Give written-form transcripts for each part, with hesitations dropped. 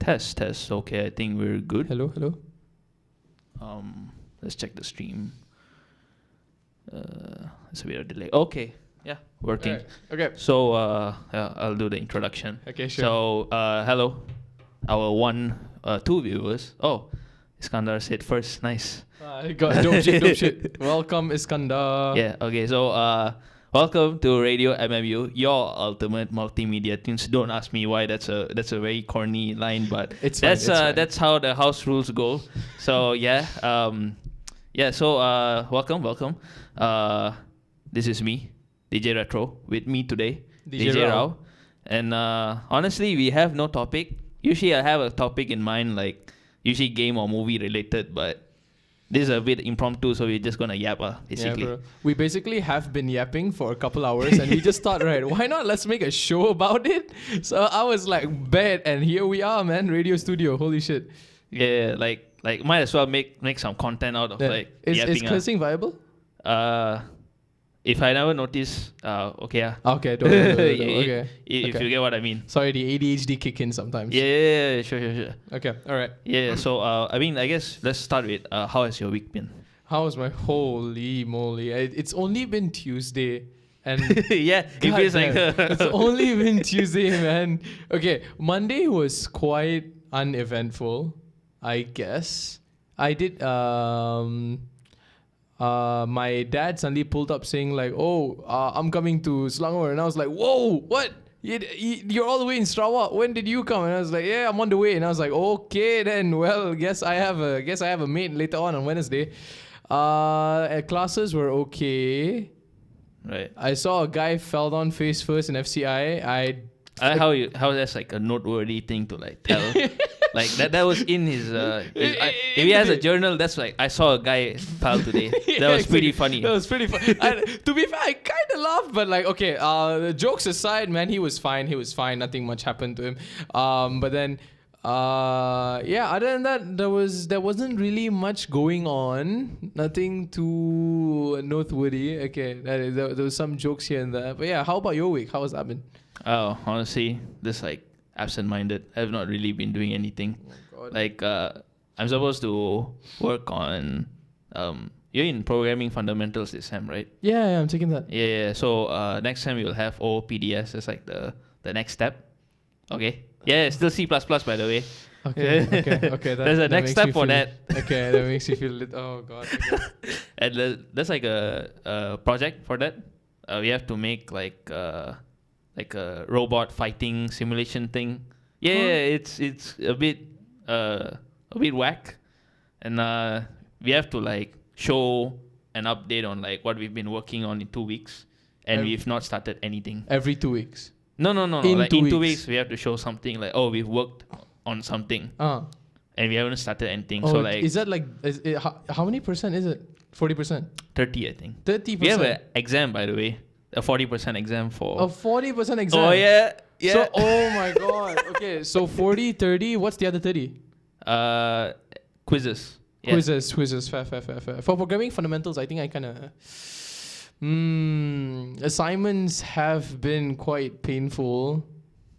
Test. Okay, I think we're good. Hello. Let's check the stream. It's a bit of delay. Okay, yeah, working. Right. Okay. So I'll do the introduction. Okay, sure. So hello, our two viewers. Oh, Iskandar said first. Nice. Got dope shit. Welcome, Iskandar. Yeah. Okay. So welcome to RadioMMU, your ultimate multimedia tunes. Don't ask me why. That's a very corny line, but fine. That's how the house rules go. So yeah. So welcome. This is me, DJ Retro. With me today, DJ Rao. And honestly, we have no topic. Usually I have a topic in mind, like usually game or movie related, but this is a bit impromptu, so we're just gonna yap, basically. Yeah, bro. We basically have been yapping for a couple hours, and we just thought, right, why not let's make a show about it? So I was like, bet, and here we are, man, radio studio. Holy shit. Yeah, like might as well make some content out of yapping. Is cursing viable? If I never notice, okay. Okay, don't. Okay. If you get what I mean. Sorry, the ADHD kick in sometimes. Yeah, sure. Okay, all right. Yeah, so I mean, I guess let's start with how has your week been? How was my holy moly? It's only been Tuesday, and yeah, it feels like it's only been Tuesday, man. Okay, Monday was quite uneventful, I guess. I did my dad suddenly pulled up saying like, I'm coming to Selangor, and I was like, whoa, what? You're all the way in Sarawak. When did you come? And I was like, yeah, I'm on the way. And I was like, okay, then, well, guess I have a mate later on Wednesday. Classes were okay. Right. I saw a guy fell down face first in FCI. How that's like a noteworthy thing to like tell. Like that was in his if he has a journal, that's like, I saw a guy fell today. That was pretty funny. That was pretty funny. To be fair, I kind of laughed, but like, okay, jokes aside, man, he was fine. Nothing much happened to him. But then, other than that, there wasn't really much going on. Nothing too noteworthy. Okay, there was some jokes here and there. But yeah, how about your week? How has that been? Oh, honestly, just like absent-minded. I've not really been doing anything. Oh, like I'm supposed to work on you're in programming fundamentals this sem, right? Yeah, I'm taking that. Yeah. So next time we'll have OPDS as like the next step. Okay. Yeah, still C++ by the way. Okay. There's a next step for that. Okay, that makes you feel oh god. Okay. And there's like a project for that. We have to make like a robot fighting simulation thing. Yeah, it's a bit whack, and we have to like show an update on like what we've been working on in 2 weeks, and we've not started anything. Every 2 weeks. No. Like in 2 weeks we have to show something like, we've worked on something, and we haven't started anything. So like, is that like how many percent is it? 40%. 30, I think. 30%. We have an exam, by the way. A 40% exam for... A 40% exam? Oh, yeah. So, oh my god. Okay, so 40, 30, what's the other 30? Quizzes. Yeah. Quizzes. Fair. For programming fundamentals, I think I kind of... assignments have been quite painful.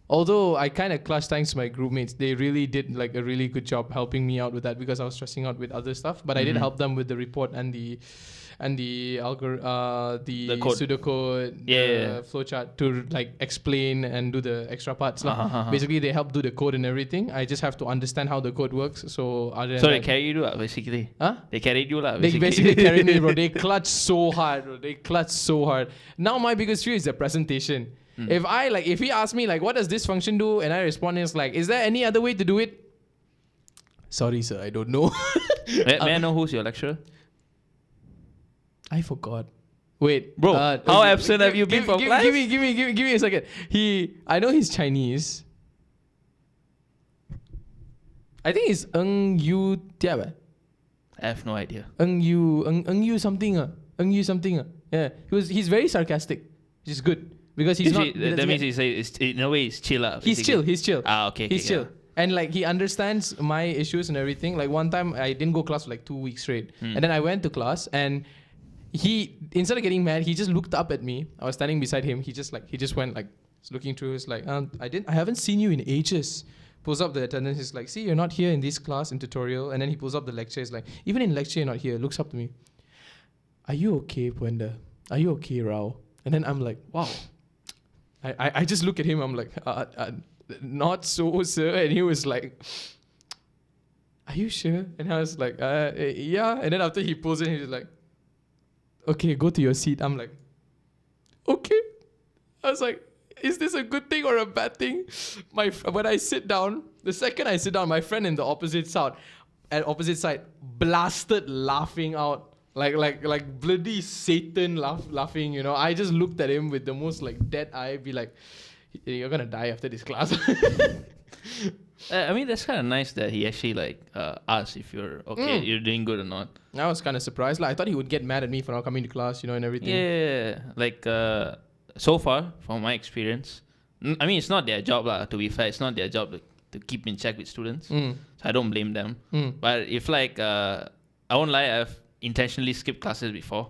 Although I kind of clutched thanks to my group mates. They really did like a really good job helping me out with that because I was stressing out with other stuff. But I did help them with the report and the pseudocode, the flowchart to like explain and do the extra parts. Basically, they help do the code and everything. I just have to understand how the code works. So they carried you basically. Huh? They carried you basically. They basically carried me, bro. They clutched so hard. Now my biggest fear is the presentation. If he asks me like, what does this function do, and I respond is like, is there any other way to do it? Sorry, sir, I don't know. May I know who's your lecturer? I forgot. Wait, bro. How absent have you been from class? Give me a second. I know he's Chinese. I think it's Ng Yu Tia. I have no idea. Ng Yu something. Yeah, he's very sarcastic, which is good because he's not. That means in a way he's chill. He's chill. Okay. He's chill. And like he understands my issues and everything. Like one time I didn't go class for like 2 weeks straight, and then I went to class and he, instead of getting mad, he just looked up at me. I was standing beside him. He just went like looking through. He's like, I haven't seen you in ages. pulls up the attendance. He's like, see, you're not here in this class in tutorial. And then he pulls up the lecture. He's like, even in lecture, you're not here. Looks up to me. Are you okay, Puenda? Are you okay, Rao? And then I'm like, wow. I just look at him. I'm like, not so, sir. And he was like, are you sure? And I was like, yeah. And then after he pulls it, he's like, okay, go to your seat. I'm like, okay. I was like, is this a good thing or a bad thing? When I sit down, the second I sit down, my friend in the opposite side blasted laughing out. Like bloody Satan laughing, you know. I just looked at him with the most like dead eye, be like, you're gonna die after this class. I mean, that's kind of nice that he actually like asked if you're okay, you're doing good or not. I was kind of surprised. Like, I thought he would get mad at me for not coming to class, you know, and everything. Yeah, like so far from my experience, I mean, it's not their job lah. To be fair, it's not their job to keep in check with students. So I don't blame them. But if like I won't lie, I've intentionally skipped classes before,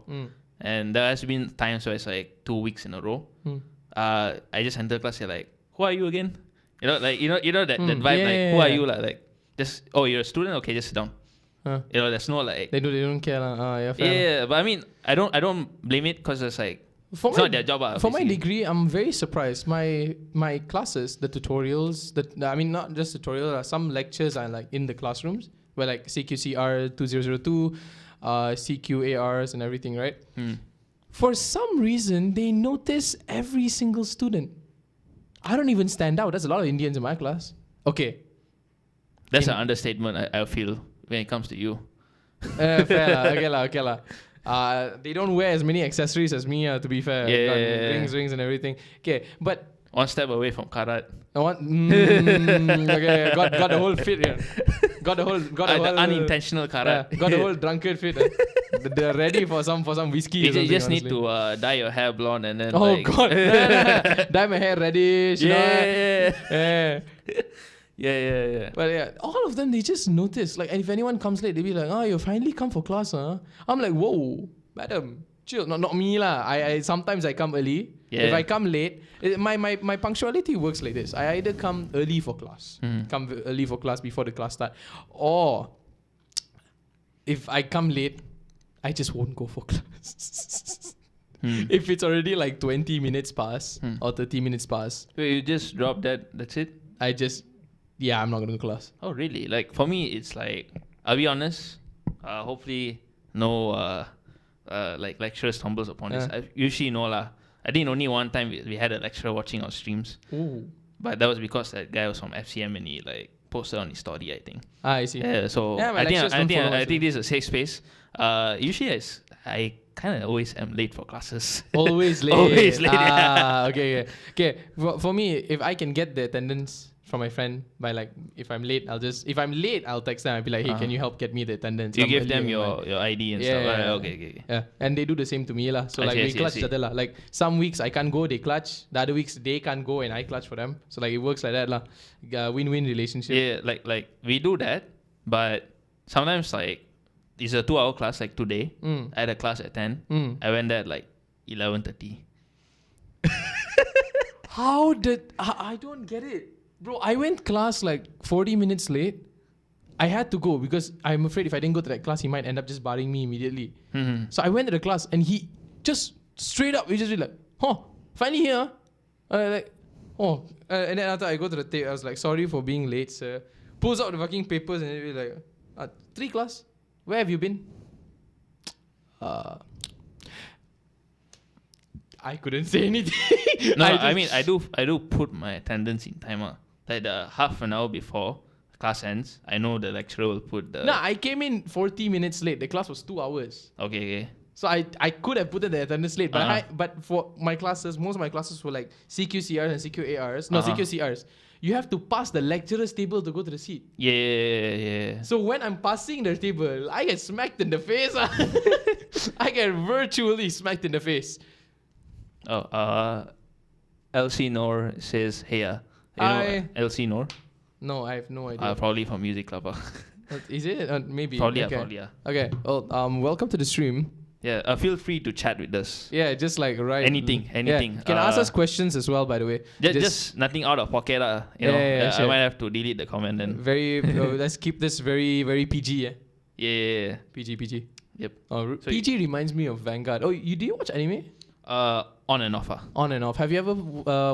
and there has been times where it's like 2 weeks in a row. I just enter class, you're like, who are you again? You know, like you know that vibe, who are you, like just, oh, you're a student, okay, just sit down. You know, there's no like they don't care yeah, but I mean, I don't blame it because it's like it's not their job. For my degree, I'm very surprised. My classes, the tutorials, I mean, not just tutorials, some lectures are like in the classrooms where like CQCR 2002, CQARs and everything, right? For some reason, they notice every single student. I don't even stand out. There's a lot of Indians in my class. Okay. That's an understatement, I feel, when it comes to you. Fair lah. Okay lah. They don't wear as many accessories as me, to be fair. Yeah. Rings and everything. Okay, but... One step away from karat. Okay, got the whole fit here. Got the whole unintentional karat. Got the whole drunkard fit. They're ready for some whiskey. You just need to dye your hair blonde and then. Oh like God! Dye my hair reddish. Yeah. But yeah, all of them, they just notice. Like, if anyone comes late, they be like, "Oh, you finally come for class, huh?" I'm like, "Whoa, madam, chill." Not me lah. I sometimes I come early. Yeah. If I come late, my punctuality works like this. I either come early for class, come early for class before the class start, or if I come late, I just won't go for class. If it's already like 20 minutes past or 30 minutes past. Wait, you just drop that's it? I'm not going to class. Oh, really? Like, for me, it's like, I'll be honest, hopefully no like lecturer stumbles upon this. I usually know lah. I think only one time we had a lecturer watching our streams. Ooh. But that was because that guy was from FCM and he like posted on his story, I think. I see. Yeah, so I think this is a safe space. Usually I kind of always am late for classes. Always late. Always late. Okay. For me, if I can get the attendance from my friend by like, if I'm late, I'll text them. I'll be like, hey, can you help get me the attendance? You give them your ID and stuff. Yeah. Okay. Yeah, and they do the same to me lah. So like we clutch each other lah. Like some weeks I can't go, they clutch. The other weeks they can't go and I clutch for them. So like it works like that lah. Win-win relationship. Yeah, like we do that, but sometimes like it's a 2-hour class. Like today, I had a class at 10. I went there at like 11:30. I don't get it. Bro, I went class like 40 minutes late. I had to go because I'm afraid if I didn't go to that class, he might end up just barring me immediately. So I went to the class and he just straight up, he just be like, finally here. And then after I go to the tape, I was like, sorry for being late, sir. Pulls out the fucking papers and he'll be like, 3 class? Where have you been? I couldn't say anything. No, I mean, I do put my attendance in timer. Like the half an hour before class ends, I know the lecturer will put the... No, I came in 40 minutes late. The class was 2 hours. Okay. So I could have put in the attendance late, but for my classes, most of my classes were like CQCRs and CQARs. No, CQCRs. You have to pass the lecturer's table to go to the seat. Yeah. So when I'm passing the table, I get smacked in the face. I get virtually smacked in the face. LC Noor says, hey, you know LC Noor? No, I have no idea. Probably from Music Club. Is it? Maybe. Probably, okay. yeah. Okay. Well, welcome to the stream. Yeah, feel free to chat with us. Yeah, just like Anything. Yeah. You can ask us questions as well, by the way. Just nothing out of pocket. Sure. I might have to delete the comment then. Let's keep this very, very PG. Yeah. Yeah. PG. Yep. So PG reminds me of Vanguard. Oh, do you watch anime? On and off. On and off. Have you ever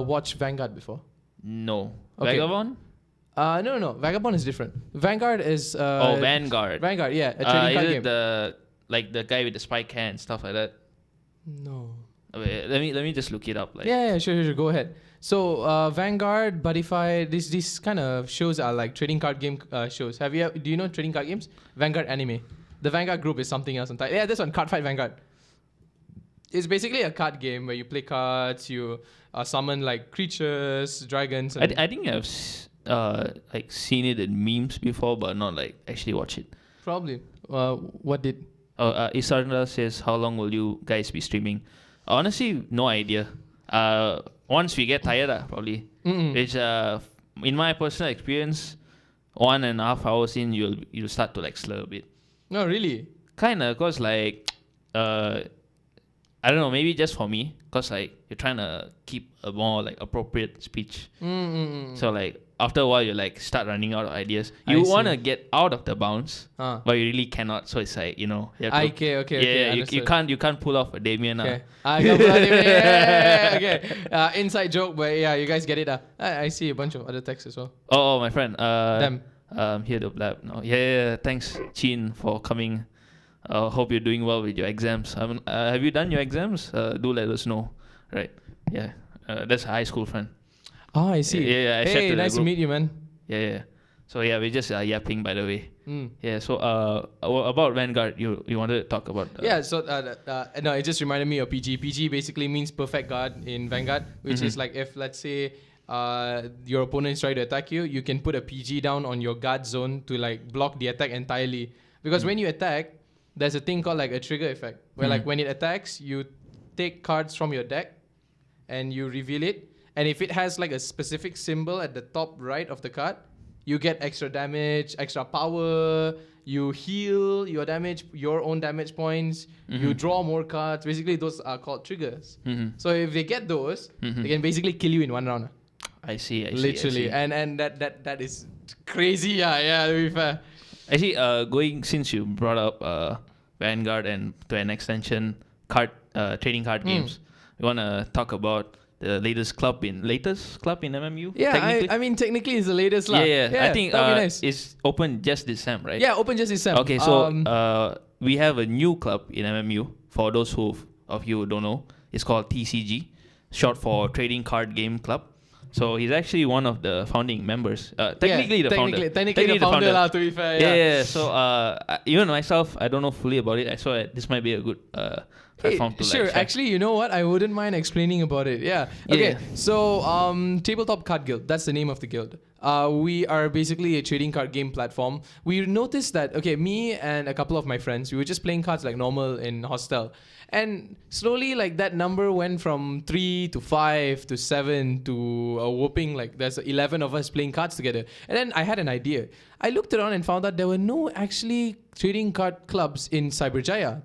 watched Vanguard before? No. Okay. Vagabond? No. Vagabond is different. Vanguard is. Vanguard. Vanguard, yeah, a trading card is game. it the guy with the spike hair and stuff like that? No. Okay, let me just look it up. Yeah, sure. Go ahead. So Vanguard, Budify, these kind of shows are like trading card game shows. Do you know trading card games? Vanguard anime. The Vanguard group is something else. Yeah, this one, Card Fight Vanguard. It's basically a card game where you play cards, you summon like creatures, dragons. And I think I've seen it in memes before, but not like actually watch it. Probably. What did? Isarda says, how long will you guys be streaming? Honestly, no idea. Once we get tired, probably. Which, in my personal experience, 1.5 hours in, you'll start to like slur a bit. No, really? Kinda, cause like, I don't know, maybe just for me, cause like you're trying to keep a more like appropriate speech. So like after a while you like start running out of ideas. You want to get out of the bounds, but you really cannot. So it's like, you have to, okay. you can't pull off a Damien. Okay. Okay. Inside joke, but yeah, you guys get it. I see a bunch of other texts as well. Oh, my friend. Them. Here to blab. No. Yeah. Thanks, Chin, for coming. Hope you're doing well with your exams. Have you done your exams? Do let us know. Right. Yeah. That's a high school friend. Oh, I see. Yeah. Hey, nice to meet you, man. Yeah. So yeah, we're just yapping, by the way. Yeah. So about Vanguard, you wanted to talk about? So no, it just reminded me of PG. PG basically means perfect guard in Vanguard, which is like if let's say your opponent is trying to attack you, you can put a PG down on your guard zone to like block the attack entirely. Because when you attack, there's a thing called like a trigger effect, where like when it attacks, you take cards from your deck and you reveal it. And if it has like a specific symbol at the top right of the card, you get extra damage, extra power, you heal your damage, your own damage points, you draw more cards. Basically, those are called triggers. So if they get those, they can basically kill you in one round. I see. Literally. And that is crazy. Yeah, to be fair. Actually, since you brought up Vanguard and to an extension, trading card games, we want to talk about the latest club in MMU. Yeah, I mean technically it's the latest. Yeah. I think that'd be nice. It's open just this sem, right? Yeah, open just this sem. Okay, so we have a new club in MMU. For those of you who don't know, it's called TCG, short for Trading Card Game Club. So he's actually one of the founding members. Technically the founder. Technically the founder, to be fair. Yeah. So even myself, I don't know fully about it. I saw this might be a good platform to sure. like. Actually, you know what? I wouldn't mind explaining about it. Yeah. Okay. So Tabletop Card Guild. That's the name of the guild. We are basically a trading card game platform. We noticed that me and a couple of my friends, we were just playing cards like normal in hostel. And slowly, like, that number went from 3 to 5 to 7 to a whooping, like, there's 11 of us playing cards together. And then I had an idea. I looked around and found out there were no actually trading card clubs in Cyberjaya.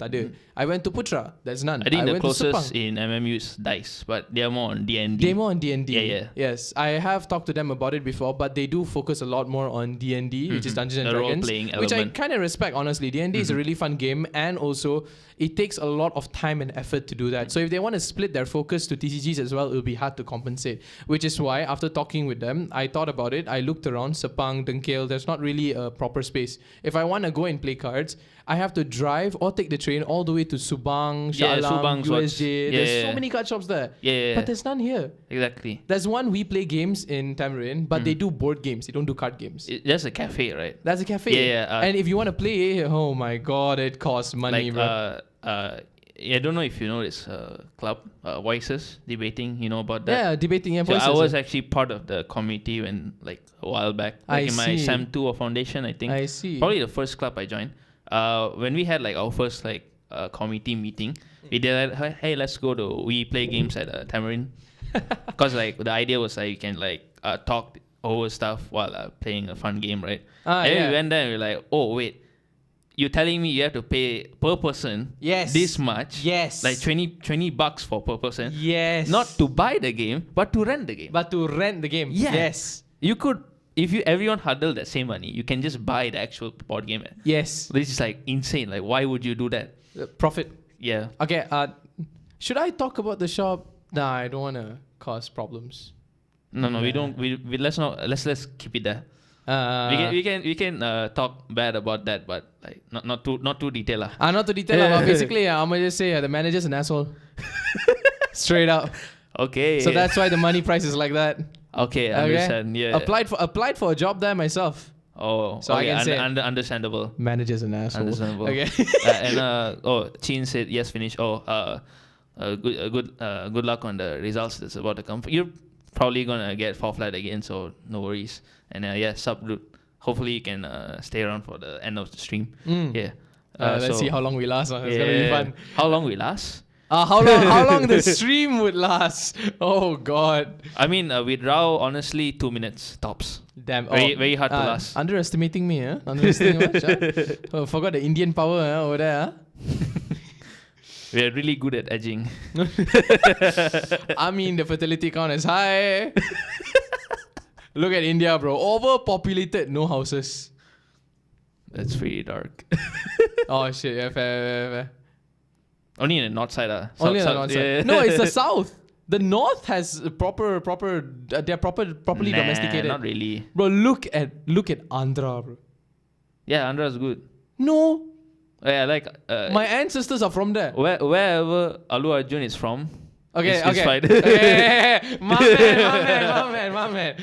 I went to Putra. There's none. I think the went closest in MMU is DICE, but they are more on D&D. They're more on D&D. Yeah. Yes, I have talked to them about it before, but they do focus a lot more on D&D, which is Dungeons and Dragons, role-playing which I element. kind of respect, honestly. D&D is a really fun game, and also it takes a lot of time and effort to do that. So if they want to split their focus to TCGs as well, it will be hard to compensate, which is why after talking with them, I thought about it. I looked around Sepang, Dengkil. There's not really a proper space. If I want to go and play cards, I have to drive or take the train all the way to Subang, Shah Alam, USJ. There's so many card shops there. But there's none here. Exactly. There's one We Play Games in Tamarind, but they do board games. They don't do card games. That's a cafe, right? That's a cafe. And if you want to play, oh my god, it costs money, bro. I don't know if you know this club, Voices Debating. You know about that? Yeah, Debating. Yeah, so Voices. I was actually part of the committee when, like, a while back, in my SAM 2 of Foundation, I think. I see. Probably the first club I joined. When we had like our first committee meeting, we did like, hey, let's go to We Play Games at Tamarind, because like the idea was like you can like talk over stuff while playing a fun game, right? And then we went there and we were like, oh wait, you're telling me you have to pay per person Yes. this much. Yes. Like $20 for per person. Yes. Not to buy the game, but to rent the game. But to rent the game. Yeah. Yes. You could, if everyone huddled that same money, you can just buy the actual board game. Yes. This is like insane. Like, why would you do that? Profit. Yeah. Okay. Should I talk about the shop? Nah, I don't want to cause problems. No, we don't. We let's not. Let's keep it there. We can talk bad about that, but like not too detail lah. Not to detail, but basically, I'm gonna just say the manager's an asshole. Straight up. Okay. So that's why the money price is like that. Okay, understand. Yeah. Applied for a job there myself. Oh, so okay. I can say understandable. Manager's an asshole. Understandable. Okay. Chin said yes, finish. Good luck on the results that's about to come. You're probably gonna get fall flat again, so no worries. And subroot. Hopefully you can stay around for the end of the stream. Yeah. Let's see how long we last. It's gonna be fun. How long we last? How long the stream would last? Oh God. I mean, with Rao, honestly, 2 minutes tops. Damn. Very hard to last. Underestimating me, huh? Underestimating much, huh? Forgot the Indian power over there, huh? We're really good at edging. I mean, the fertility count is high. Look at India, bro. Overpopulated, no houses. That's pretty dark. Oh shit! Yeah, fair. Only in the north side, Only in the north side. Yeah. No, it's the south. The north has proper. They're properly domesticated. Not really. Bro, look at Andhra, bro. Yeah, Andra's good. No. Yeah, like my ancestors are from there. Wherever Alu Arjun is from. Okay. It's fine. Okay. My man.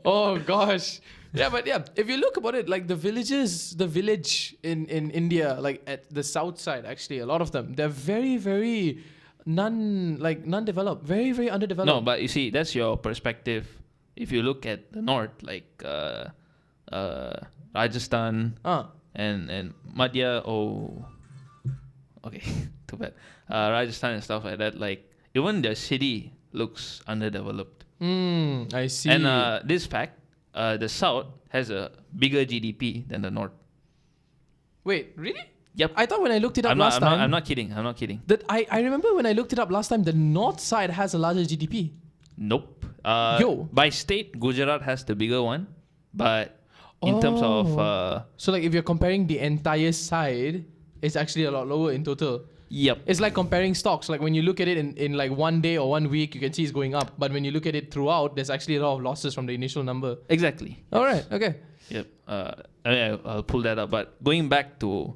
Oh gosh. Yeah, but yeah, if you look about it, like the village in India, like at the south side, actually, a lot of them, they're very, very non-developed, very, very underdeveloped. No, but you see, that's your perspective. If you look at the north, like Rajasthan and Madhya, okay, too bad. Rajasthan and stuff like that, like even the city looks underdeveloped. I see. And this fact, the south has a bigger GDP than the north. Wait, really? Yep. I thought when I looked it up last time. I'm not kidding. That I remember when I looked it up last time, the north side has a larger GDP. Nope. By state, Gujarat has the bigger one, but in terms of so like if you're comparing the entire side, it's actually a lot lower in total. Yep. It's like comparing stocks. Like when you look at it in like 1 day or 1 week, you can see it's going up. But when you look at it throughout, there's actually a lot of losses from the initial number. Exactly. All right. Okay. Yep. I'll pull that up. But going back to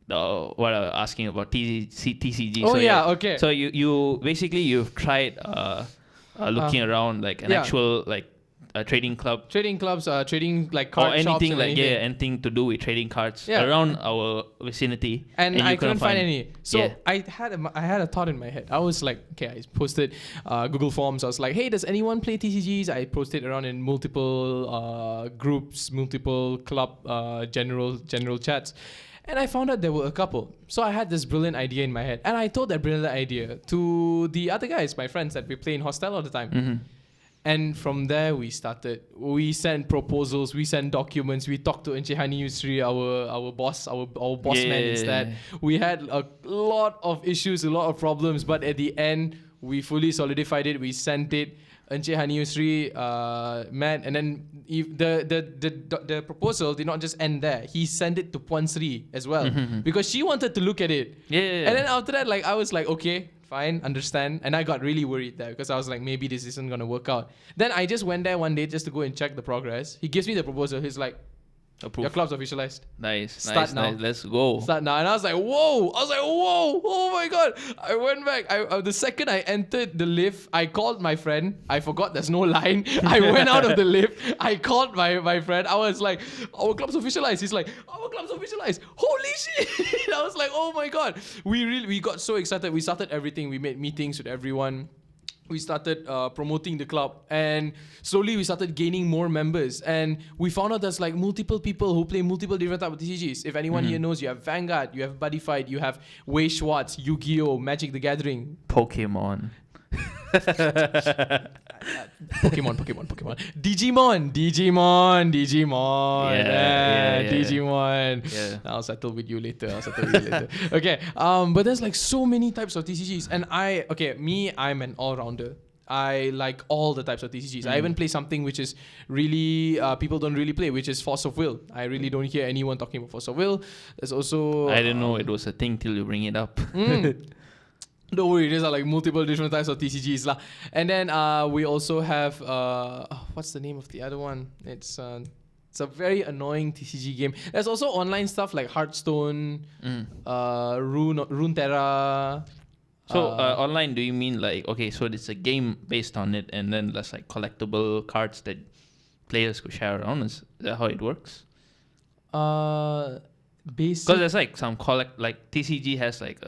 what I was asking about TCG. Oh, so, okay. So you've tried looking around like an actual like a trading club. Trading clubs, trading like card or anything shops like anything to do with trading cards around our vicinity. And I couldn't find any. So I had a thought in my head. I was like, okay, I posted Google Forms. I was like, hey, does anyone play TCGs? I posted around in multiple groups, multiple club general chats. And I found out there were a couple. So I had this brilliant idea in my head. And I told that brilliant idea to the other guys, my friends that we play in hostel all the time. Mm-hmm. And from there, we started. We sent proposals. We sent documents. We talked to Enchehani Yusri, our boss, our boss man instead. We had a lot of issues, a lot of problems. But at the end, we fully solidified it. We sent it. Enchehani Yusri met. And then the proposal did not just end there. He sent it to Puan Sri as well. Because she wanted to look at it. Yeah. And then after that, like I was like, okay, fine, understand. And I got really worried there because I was like, maybe this isn't going to work out. Then I just went there one day just to go and check the progress. He gives me the proposal. He's like, approved. Your club's officialized. Nice. Now. Let's go. Start now. And I was like, whoa. Oh my God. I went back. The second I entered the lift, I called my friend. I forgot there's no line. I went out of the lift. I called my friend. I was like, our club's officialized. He's like, our club's officialized. Holy shit. I was like, oh my God. We got so excited. We started everything. We made meetings with everyone. We started promoting the club, and slowly we started gaining more members. And we found out there's like multiple people who play multiple different types of TCGs. If anyone here knows, you have Vanguard, you have Buddy Fight, you have Wei Schwartz, Yu-Gi-Oh, Magic the Gathering, Pokemon. Pokemon. Digimon. Yeah. Digimon. Yeah. I'll settle with you later. Okay. But there's like so many types of TCGs, and I'm an all-rounder. I like all the types of TCGs. I even play something which is really people don't really play, which is Force of Will. I really don't hear anyone talking about Force of Will. There's also I didn't know it was a thing till you bring it up. Don't worry, there's like multiple different types of TCGs lah. And then we also have what's the name of the other one? It's a very annoying TCG game. There's also online stuff like Hearthstone, Runeterra. So online, do you mean like, okay, so it's a game based on it, and then there's like collectible cards that players could share around? Is that how it works? Because there's like some like TCG has like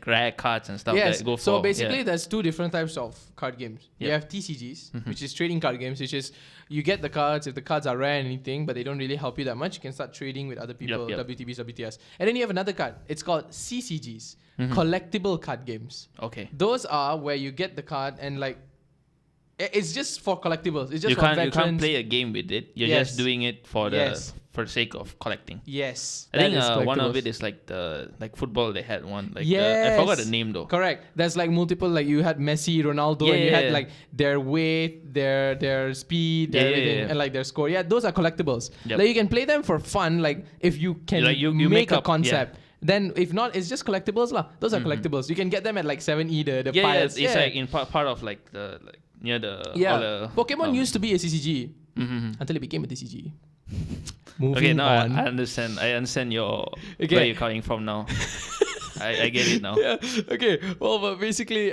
rare cards and stuff that go for. So basically, there's two different types of card games. Yep. You have TCGs, which is trading card games, which is you get the cards. If the cards are rare and anything, but they don't really help you that much, you can start trading with other people, WTBs, WTS. And then you have another card. It's called CCGs, collectible card games. Okay. Those are where you get the card and like, it's just for collectibles. It's just you for veterans. can't play a game with it. You're just doing it for the sake of collecting. Yes. I think one of it is like football. They had one. Like I forgot the name though. Correct. There's like multiple. Like you had Messi, Ronaldo, and you had like their weight, their speed, everything, and like their score. Yeah, those are collectibles. Yep. Like you can play them for fun. Like if you can you make a up, concept. Then if not, it's just collectibles lah. Those are collectibles. You can get them at like 7E, the piles. It's like in part of like near the all the, Pokemon used to be a CCG until it became a TCG. Okay, now on. I understand where you're coming from now. I get it now. Yeah. Okay. Well, but basically,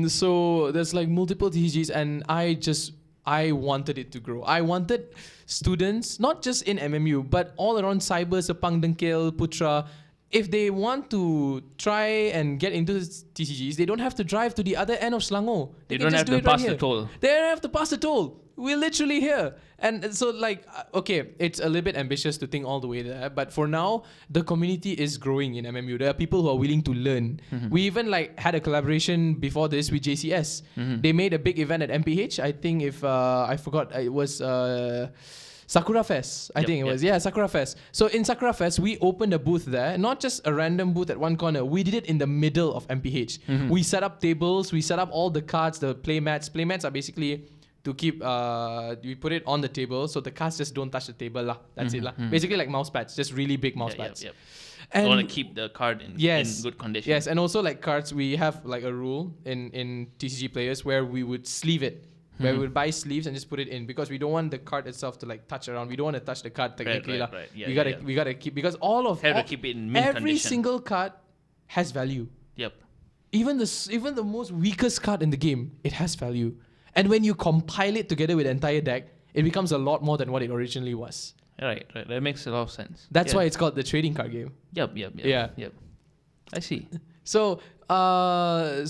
so there's like multiple TCGs, and I wanted it to grow. I wanted students, not just in MMU, but all around Cyber, Sepang, Dengkil, Putra. If they want to try and get into TCGs, they don't have to drive to the other end of Selangor. They don't have to pass the toll. They don't have to pass the toll. We're literally here. And so like, okay, it's a little bit ambitious to think all the way there. But for now, the community is growing in MMU. There are people who are willing to learn. We even like had a collaboration before this with JCS. They made a big event at MPH. I think I forgot, it was... Sakura Fest, I think it was. Yeah, Sakura Fest. So in Sakura Fest, we opened a booth there, not just a random booth at one corner. We did it in the middle of MPH. We set up tables, we set up all the cards, the play mats. Play mats are basically to keep, we put it on the table so the cards just don't touch the table lah. That's it lah. Basically like mouse pads, just really big mouse pads. And want to keep the card in good condition. Yes, and also like cards, we have like a rule in TCG players where we would sleeve it. Where we would buy sleeves and just put it in because we don't want the card itself to like touch around. We don't want to touch the card technically. Right. Yeah, we gotta keep because to keep it in mint every condition. single card has value. Yep. Even the most weakest card in the game, it has value. And when you compile it together with the entire deck, it becomes a lot more than what it originally was. Right. That makes a lot of sense. That's why it's called the trading card game. Yep. I see. So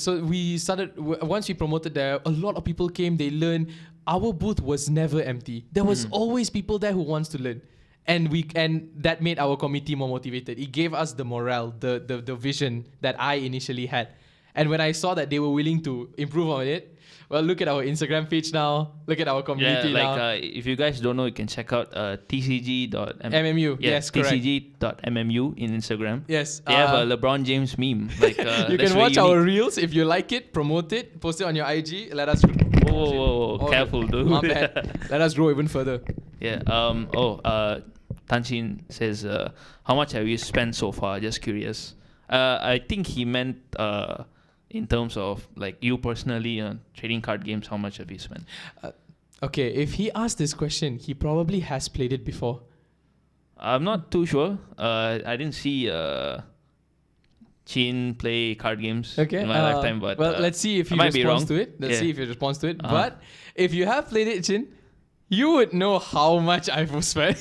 we started, once we promoted there, a lot of people came, they learned. Our booth was never empty. There was always people there who wants to learn. And that made our committee more motivated. It gave us the morale, the vision that I initially had. And when I saw that they were willing to improve on it, well, look at our Instagram page now. Look at our community now. If you guys don't know, you can check out tcg.mmu. Yes, correct. tcg.mmu in Instagram. Yes. They have a LeBron James meme. Like you can watch our reels. If you like it, promote it, post it on your IG. Let us... Whoa. Careful, dude. My bad. Let us grow even further. Yeah. Tanshin says, how much have you spent so far? Just curious. I think he meant... in terms of like you personally trading card games, how much have you spent? Okay, if he asked this question, he probably has played it before. I'm not too sure. I didn't see Chin play card games in my lifetime, but let's see if he responds to it. Let's see if he responds to it. But if you have played it, Chin, you would know how much I've spent.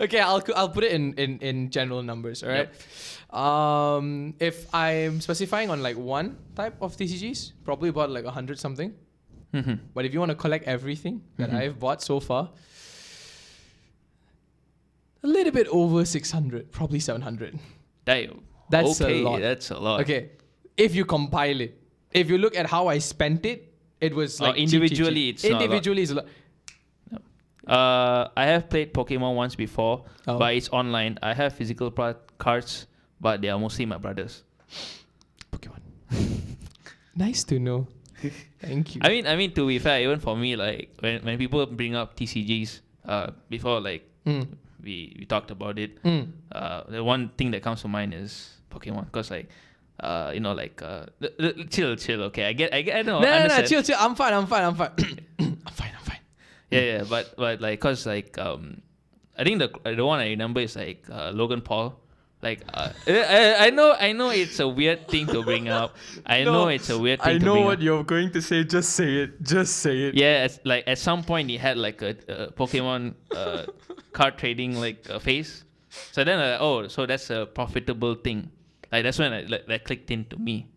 Okay, I'll put it in general numbers. All right. Yep. If I'm specifying on like one type of TCGs, probably about like 100 something. But if you want to collect everything that I've bought so far, a little bit over 600, probably 700. Damn. That's a lot. That's a lot. Okay, if you compile it. if you look at how I spent it, it was like individually, cheap. it's not a lot. Individually, it's a lot. I have played Pokemon once before, but it's online. I have physical cards, but they are mostly my brothers. Pokemon. Nice to know. Thank you. I mean, to be fair, even for me, like when people bring up TCGs, before like we talked about it, the one thing that comes to mind is Pokemon, because like, chill, okay. I know. No, chill. I'm fine. I'm fine. Yeah, but like, cause like I think the one I remember is like Logan Paul. Like I know it's a weird thing to bring up. I know it's a weird thing to bring up. I know what you're going to say. Just say it. Yeah, like at some point he had like a Pokemon card trading like phase. So then so that's a profitable thing. Like that's when that clicked into me.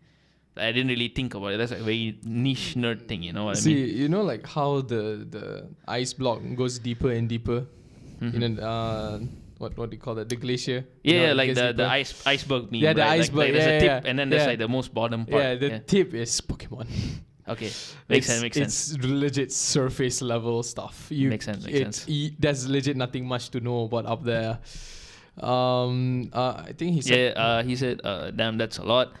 I didn't really think about it. That's like a very niche nerd thing, you know what I mean? See, you know like how the ice block goes deeper and deeper. What do you call that? The glacier. Yeah, like the iceberg meme. Yeah, the right? iceberg. Like, there's a tip, and then there's like the most bottom part. Yeah, the tip is Pokemon. Okay, makes sense. It's legit surface level stuff. Makes sense. There's legit nothing much to know about up there. I think he said. Yeah, he said, "Damn, that's a lot."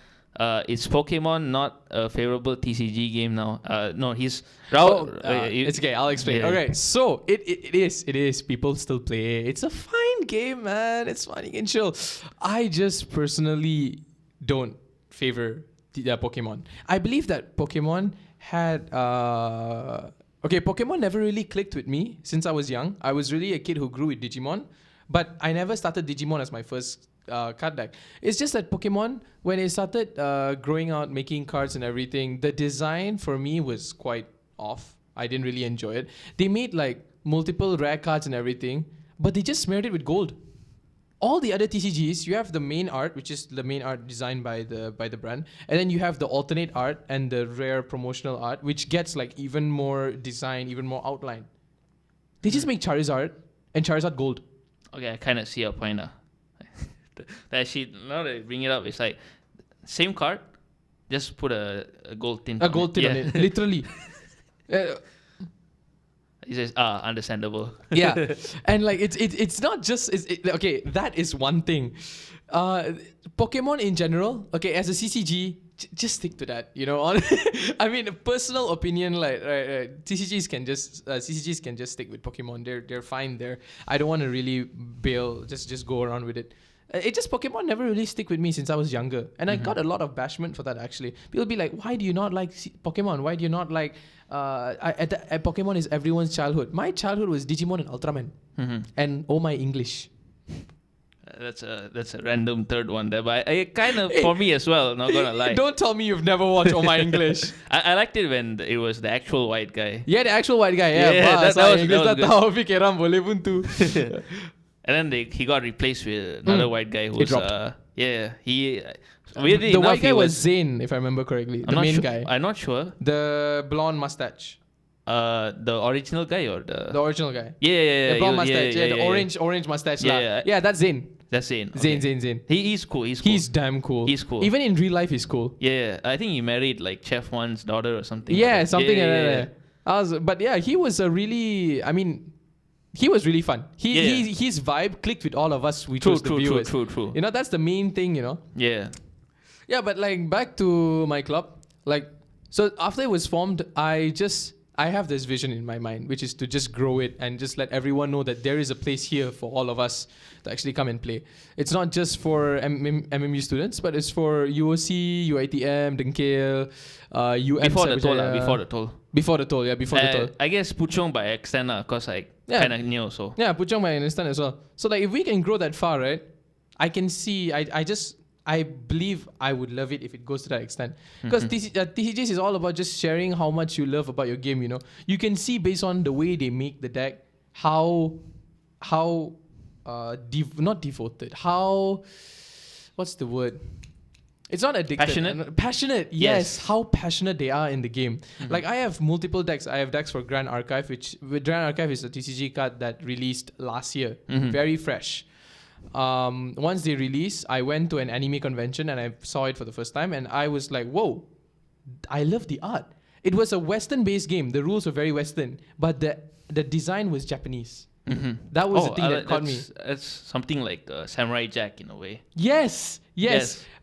Is Pokemon not a favorable TCG game now? No, he's... it's okay, I'll explain. Yeah. Okay, so it is. People still play. It's a fine game, man. It's fun. You can chill. I just personally don't favor Pokemon. I believe that Pokemon had... Pokemon never really clicked with me since I was young. I was really a kid who grew with Digimon. But I never started Digimon as my first card deck. It's just that Pokemon, when it started growing out, making cards and everything, the design for me was quite off. I didn't really enjoy it. They made like multiple rare cards and everything, but they just smeared it with gold. All the other TCGs, you have the main art, which is the main art designed by the brand, and then you have the alternate art and the rare promotional art, which gets like even more design, even more outline. They just make Charizard and Charizard Gold. Okay, I kind of see your point now. Actually, now that you bring it up, it's like same card, just put a gold tint. A gold tint on it, literally. He says, understandable. Yeah, and like it's not just okay. That is one thing. Pokemon in general, okay, as a CCG, just stick to that. You know, I mean, a personal opinion, like CCGs can just stick with Pokemon. They're fine there. I don't want to really bail. Just go around with it. It just Pokemon never really stick with me since I was younger, and I got a lot of bashment for that. Actually, people be like, "Why do you not like Pokemon? Why do you not like?" Pokemon is everyone's childhood. My childhood was Digimon and Ultraman, and oh my English. That's a random third one there, but I kind of for me as well. Not gonna lie. Don't tell me you've never watched Oh My English. I liked it when it was the actual white guy. Yeah, the actual white guy. Yeah, that was good. And then he got replaced with another white guy who's weirdly the enough, white guy was Zane, if I remember correctly. The main guy. I'm not sure. The blonde mustache. The original guy or the original guy. Yeah. The blonde mustache. The orange mustache. Yeah, that's Zane. That's Zane. Okay. Zane. He's cool. He's damn cool. He's cool. Even in real life, he's cool. Yeah, I think he married like Chef One's daughter or something. Yeah, like something like that. But yeah, he was he was really fun. His vibe clicked with all of us. We chose the viewers. True. You know, that's the main thing. You know. Yeah. Yeah, but like back to my club, like so after it was formed, I have this vision in my mind, which is to just grow it and just let everyone know that there is a place here for all of us to actually come and play. It's not just for MMU students, but it's for UOC, UITM, Dengkil, UM. Before the toll. I guess Puchong by extent, because like kind of new also. Yeah, Puchong by extent as well. So like if we can grow that far, right? I can see. I believe I would love it if it goes to that extent. Because TCGs is all about just sharing how much you love about your game, you know. You can see based on the way they make the deck, how not devoted, how, what's the word? It's not addicted. Passionate, yes. How passionate they are in the game. Like I have multiple decks. I have decks for Grand Archive, which Grand Archive is a TCG card that released last year. Very fresh. Once they released, I went to an anime convention and I saw it for the first time and I was like, whoa, I love the art. It was a Western-based game. The rules were very Western, but the design was Japanese. That was the thing that caught me. It's something like Samurai Jack in a way. Yes.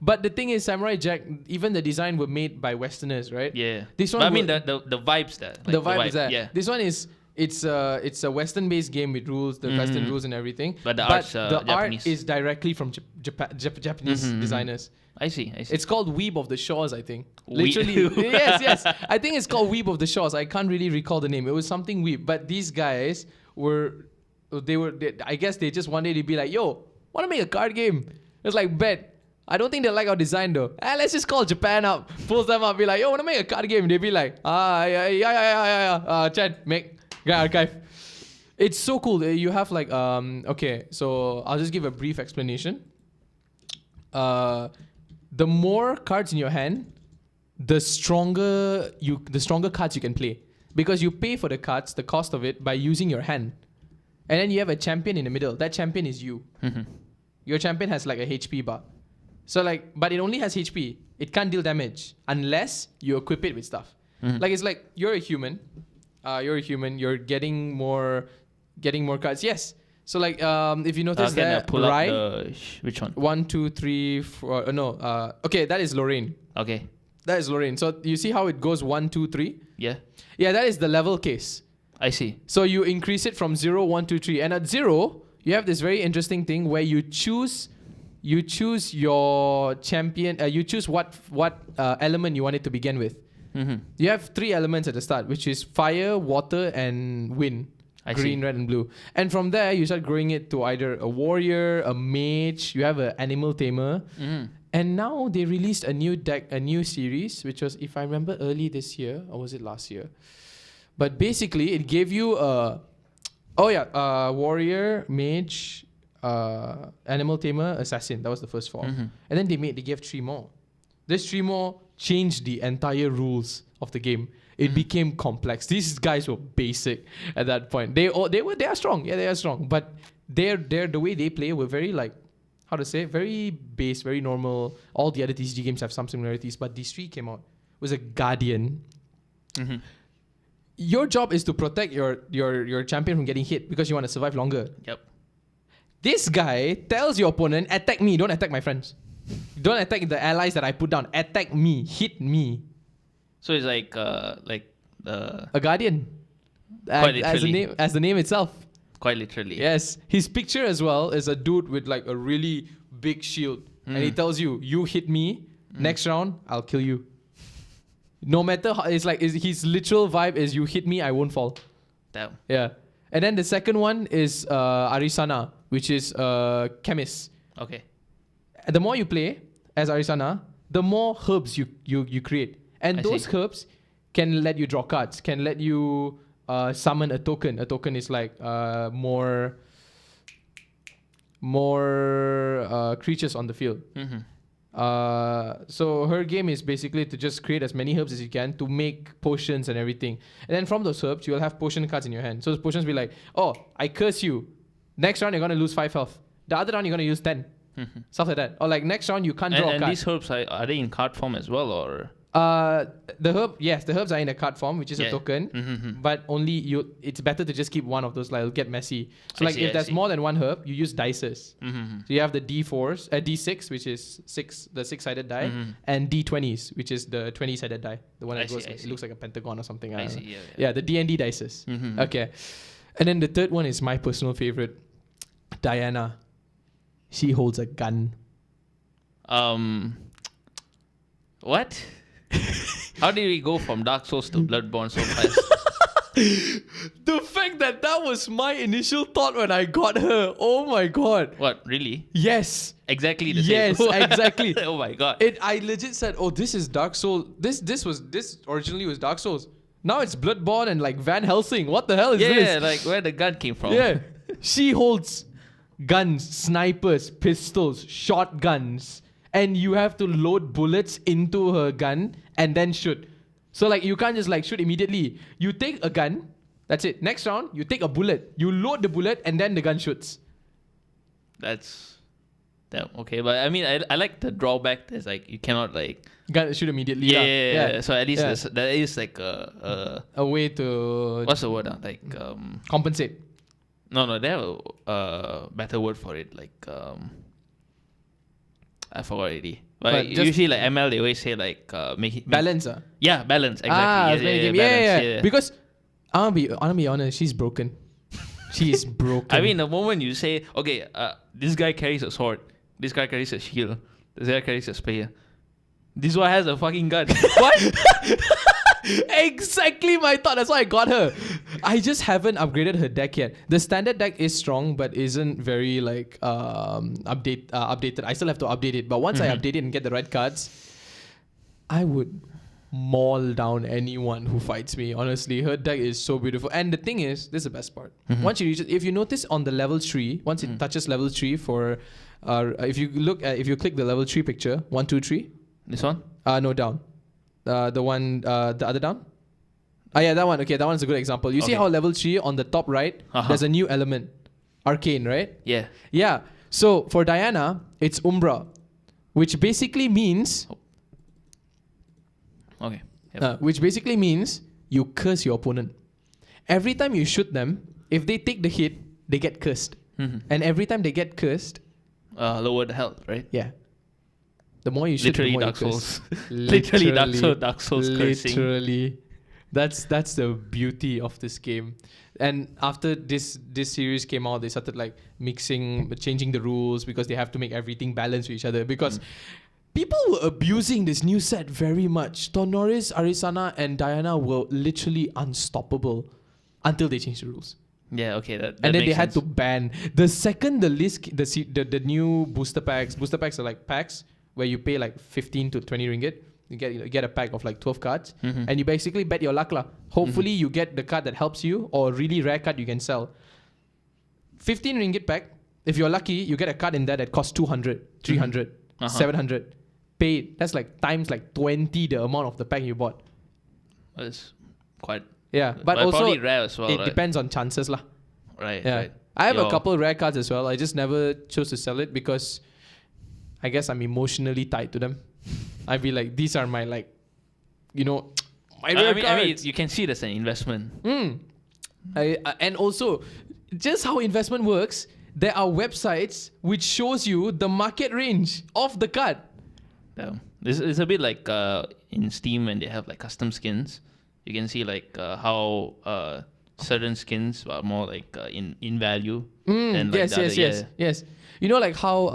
But the thing is, Samurai Jack, even the design were made by Westerners, right? Yeah. This one, but I mean the vibes there. Like the vibe is there. Yeah. This one is it's a Western-based game with rules, the Western rules and everything. But the art's art Japanese. is directly from Japanese designers. I see. It's called Weeb of the Shores, I think. We- Literally. yes. I think it's called Weeb of the Shores. I can't really recall the name. It was something Weeb. But these guys I guess they just wanted to be like, yo, want to make a card game? It's like, bet. I don't think they like our design though. Let's just call Japan up. Pulls them up, be like, yo, want to make a card game? They'd be like, yeah. Chad, make. Archive. It's so cool. You have like, okay, so I'll just give a brief explanation. The more cards in your hand, the stronger cards you can play, because you pay for the cards, the cost of it, by using your hand, and then you have a champion in the middle. That champion is you. Your champion has like a HP bar, so like, but it only has HP. It can't deal damage unless you equip it with stuff. Like it's like you're a human. You're getting more cards. Yes. So like if you notice that, pull up right? which one? 1, 2, 3, 4. Okay, that is Lorraine. Okay. That is Lorraine. So you see how it goes 1, 2, 3? Yeah. Yeah, that is the level case. I see. So you increase it from 0, 1, 2, 3, and at 0, you have this very interesting thing where you choose your champion. You choose what element you want it to begin with. You have 3 elements at the start, which is fire, water, and wind. Green, red, and blue. And from there, you start growing it to either a warrior, a mage. You have an animal tamer. And now they released a new series, which was, if I remember, early this year, or was it last year? But basically, it gave you warrior, mage, animal tamer, assassin. That was the first 4. And then they gave 3 more. This 3 more changed the entire rules of the game. It became complex. These guys were basic at that point. They are strong. Yeah, they are strong. But the way they play were very like, how to say, very base, very normal. All the other TCG games have some similarities, but these 3 came out. It was a guardian. Your job is to protect your champion from getting hit because you want to survive longer. Yep. This guy tells your opponent, attack me, don't attack my friends. Don't attack the allies that I put down. Attack me, hit me. So it's like a guardian, quite literally. as the name itself. Quite literally. Yes, his picture as well is a dude with like a really big shield, and he tells you, "You hit me, next round I'll kill you." No matter how, it's like his literal vibe is, "You hit me, I won't fall." Damn. Yeah, and then the second one is Arisana, which is chemist. Okay. The more you play as Arisana, the more herbs you create. And those herbs can let you draw cards, can let you summon a token. A token is like more creatures on the field. So her game is basically to just create as many herbs as you can to make potions and everything. And then from those herbs, you will have potion cards in your hand. So the potions will be like, oh, I curse you. Next round, you're going to lose 5 health. The other round, you're going to use 10. Stuff like that. Or like next round, you can't draw a card. And these herbs, are they in card form as well, or? The herbs are in a card form, which is a token, but only it's better to just keep one of those, like it'll get messy. So if there's more than one herb, you use dices. So you have the D4s, D6, which is the 6-sided die, and D20s, which is the 20-sided die, the one that goes, it looks like a pentagon or something. I see. Yeah, the D&D dices. Okay, and then the third one is my personal favorite, Diana. She holds a gun. What? How did we go from Dark Souls to Bloodborne so fast? The fact that was my initial thought when I got her. Oh my god. What, really? Yes. Exactly the same. Yes, exactly. Oh my god. I legit said, oh, this is Dark Souls. This originally was Dark Souls. Now it's Bloodborne and like Van Helsing. What the hell is this? Yeah, like where the gun came from. Yeah. She holds guns, snipers, pistols, shotguns. And you have to load bullets into her gun and then shoot. So like you can't just like shoot immediately. You take a gun, that's it. Next round, you take a bullet. You load the bullet and then the gun shoots. That's Damn. Okay, but I mean, I like the drawback. There's like you cannot like. You gotta shoot immediately. Yeah. So at least there is like a way to. What's the word? Like compensate. No, they have a better word for it. Like I forgot already. But usually like ML, they always say like make it balance. Yeah, balance exactly. Yeah. Because I'll be honest, she's broken. She's broken. I mean, the moment you say, okay, this guy carries a sword, this guy carries a shield, this guy carries a spear, this one has a fucking gun. What? Exactly my thought. That's why I got her. I just haven't upgraded her deck yet. The standard deck is strong, but isn't very like updated. I still have to update it. But once I update it and get the right cards, I would maul down anyone who fights me. Honestly, her deck is so beautiful. And the thing is, this is the best part. Once you reach it, if you notice on the level tree, once it touches level 3 for, if you click the level 3 picture, 1, 2, 3. This one? No, down. The one, the other down. Yeah, that one. Okay, that one's a good example. You see how level 3 on the top right, there's a new element, arcane, right? Yeah. Yeah. So for Diana, it's Umbra, which basically means. Okay. Yep. Which basically means you curse your opponent. Every time you shoot them, if they take the hit, they get cursed. And every time they get cursed, lower the health, right? Yeah. The more you shoot, literally the more Dark Souls. Literally Dark Souls cursing. Literally. That's the beauty of this game. And after this series came out, they started like changing the rules because they have to make everything balance with each other. Because people were abusing this new set very much. Tonoris, Arisana, and Diana were literally unstoppable until they changed the rules. Yeah, okay. That and then they had sense. to ban. The second the new booster packs are like packs where you pay like 15 to 20 ringgit. You get a pack of like 12 cards, and you basically bet your luck lah. Hopefully you get the card that helps you or a really rare card you can sell. 15 ringgit pack. If you're lucky, you get a card in there that costs 200, 300, 700. Pay it. That's like times like 20 the amount of the pack you bought. That's quite. Yeah, but also probably rare as well. It right? depends on chances lah. Right. Yeah. Right. I have a couple rare cards as well. I just never chose to sell it because I guess I'm emotionally tied to them. I'd be like, these are my my rare cards. I mean, you can see it as an investment. And also, just how investment works, there are websites which shows you the market range of the card. Yeah. It's a bit like in Steam when they have like custom skins. You can see like how certain skins are more like in value. Than, like, yes. You know like how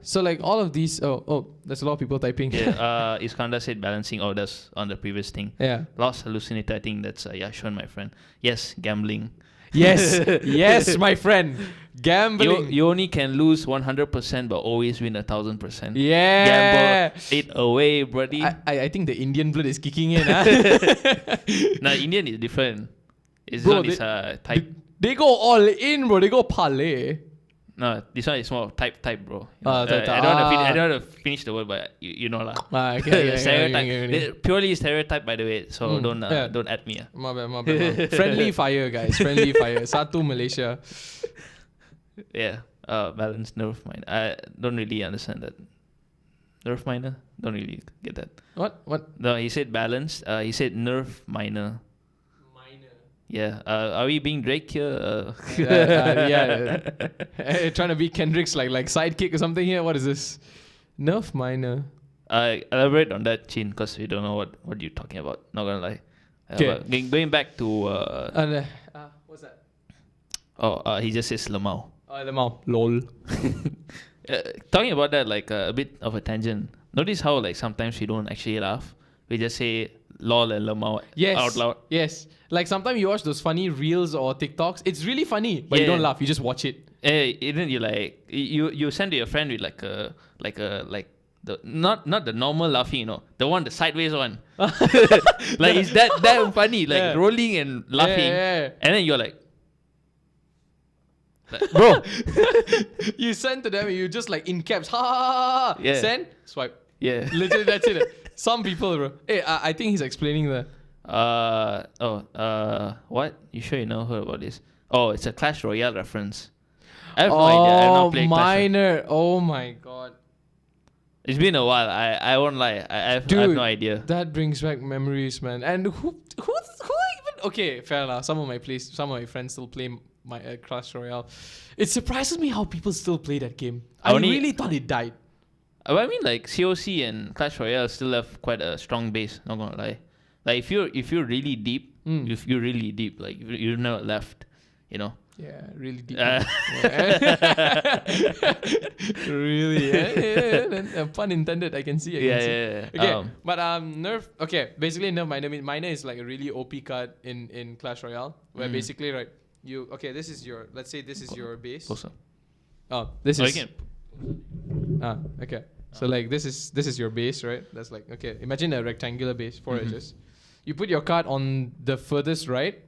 so like all of these there's a lot of people typing. Yeah, Iskandar said balancing orders on the previous thing. Yeah. Lost hallucinator, I think that's Yashwan, my friend. Yes, gambling. Yes, my friend. Gambling. You only can lose 100% but always win 1,000%. Yeah. Gamble it away, buddy. I think the Indian blood is kicking in. Nah, Indian is different. It's bro, not this type. They go all in, bro. They go parlay. No, this one is more type, bro. Type. I don't want to finish the word, but you know lah. Okay, stereotype. Purely stereotype, by the way. So don't add me. My bad. Friendly fire, guys. Friendly fire. Satu Malaysia. Yeah. Balanced nerf miner. I don't really understand that. Nerf miner? Don't really get that. What? No, he said balanced. He said nerf miner. Yeah. Are we being Drake here? Yeah. Trying to be Kendrick's like sidekick or something here. What is this? Nerf miner. Elaborate on that, Chin, because we don't know what you're talking about. Not gonna lie. Okay. Going back to. What's that? Oh, he just says Lamau. Lamau. Lol. Talking about that, like a bit of a tangent. Notice how like sometimes we don't actually laugh. We just say lol and Lamau out loud. Yes. Like sometimes you watch those funny reels or TikToks. It's really funny, but you don't laugh. You just watch it. Then you like you send to your friend with like the not the normal laughing, the one, the sideways one. Like it's that funny, like rolling and laughing, and then you're like bro. You send to them and you just like in caps, ha ha ha. Yeah. Send, swipe. Yeah. Literally that's it. Some people, bro. Hey, I think he's explaining that. What? You sure you never heard about this? Oh, it's a Clash Royale reference. I have no idea. I have not played Clash Royale. Minor. Oh my god. It's been a while. I won't lie. I have no idea. That brings back memories, man. And who even? Okay, fair enough. Some of my friends still play my Clash Royale. It surprises me how people still play that game. I really thought it died. I mean, like COC and Clash Royale still have quite a strong base. Not gonna lie. Like if you're really deep, if you're really deep, like you've never left, you know. Yeah, really deep. Really, yeah. Pun intended. I can see. Yeah. Okay, but Nerf. Okay, basically Nerf Miner is like a really OP card in Clash Royale, where basically right, this is your, let's say this is your base. Awesome. Oh, this is. Okay. So like this is your base, right? That's like, okay. Imagine a rectangular base, 4 edges. You put your card on the furthest right.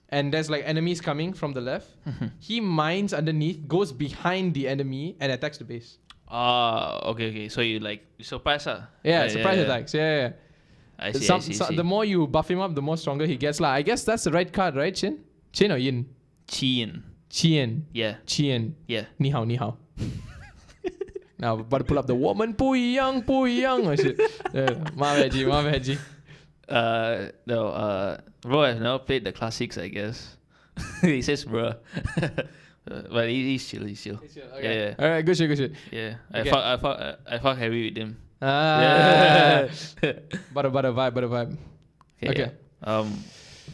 And there's like enemies coming from the left. He mines underneath, goes behind the enemy, and attacks the base. Okay. So you surprise her. Yeah, surprise attacks. Yeah. I see. The more you buff him up, the more stronger he gets. I guess that's the right card, right, Chin? Chin or Yin? Chien. Yeah. Chien. Yeah. Ni hao. Now, about to pull up the woman. 不一样. Oh, shit. My bad, G. No, bro, I've never played the classics, I guess. He says, bro. But he's chill. Okay. Yeah. Alright, good shit. Yeah. Okay. I fuck heavy with him. Yeah. But a vibe. Okay.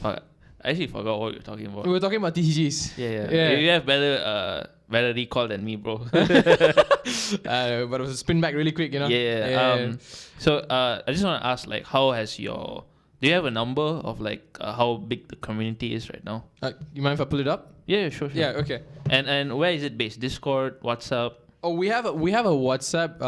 Fuck. I actually forgot what we were talking about. We were talking about TCGs. Yeah. You have better recall than me, bro. But it was a spin back really quick, you know? Yeah. So I just want to ask, like, do you have a number of like how big the community is right now? You mind if I pull it up? Yeah, sure. Yeah, okay. And where is it based? Discord, WhatsApp? Oh, we have a WhatsApp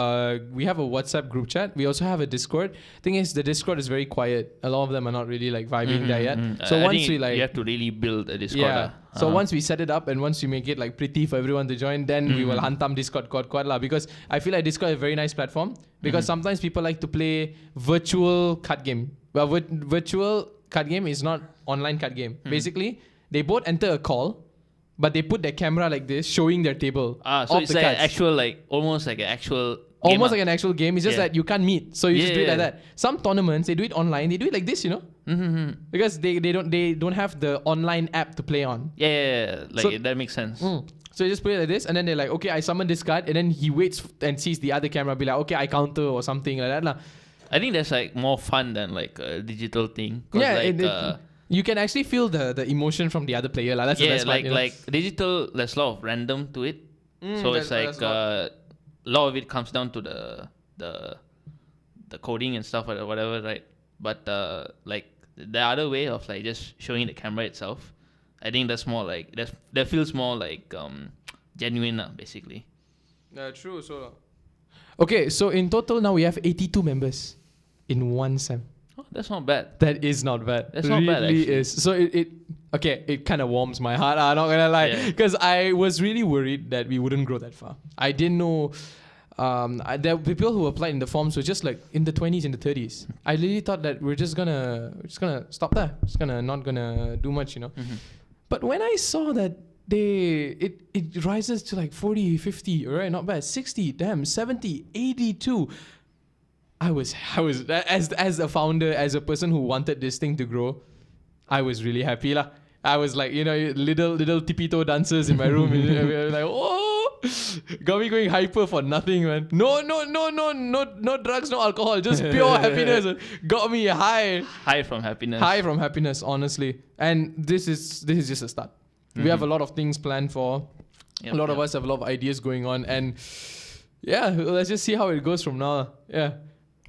group chat. We also have a Discord. Thing is, the Discord is very quiet. A lot of them are not really like vibing there yet. So once we like, you have to really build a Discord. Yeah. So once we set it up and once we make it like pretty for everyone to join, then we will hantam Discord quad lah. Because I feel like Discord is a very nice platform. Because sometimes people like to play virtual card game. Well, virtual card game is not online card game. Basically, they both enter a call, but they put their camera like this, showing their table. So it's like actual, like almost like an actual game. Almost like an actual game. It's just that you can't meet, so you just do it like that. Some tournaments they do it online. They do it like this, you know, because they don't have the online app to play on. Yeah. Like so, that makes sense. So you just put it like this, and then they're like, okay, I summon this card, and then he waits and sees the other camera, be like, okay, I counter or something like that lah. I think that's like more fun than like a digital thing. Yeah, you can actually feel the emotion from the other player. That's the best part, like digital, there's a lot of random to it. So it's like a lot of it comes down to the coding and stuff or whatever, right? But like the other way of like just showing the camera itself, I think that's more like that feels more like genuine, basically. True. So okay, so in total now we have 82 members in one sem. Oh, that's not bad. That is not bad. That's not bad, actually. Is. So it kind of warms my heart. I'm not gonna lie, because I was really worried that we wouldn't grow that far. I didn't know. There were people who applied in the forms were just like in the 20s, in the 30s. I really thought that we're just gonna stop there. Not gonna do much, you know. But when I saw that it rises to like 40, 50, right? Not bad. 60, damn, 70, 82. I was as a founder, as a person who wanted this thing to grow, I was really happy lah. I was like, you know, little tipito dancers in my room, like, oh, got me going hyper for nothing, man. No drugs, no alcohol, just pure happiness. Got me high from happiness, honestly. And this is just a start. We have a lot of things planned for. A lot of us have a lot of ideas going on, and yeah, let's just see how it goes from now. Yeah.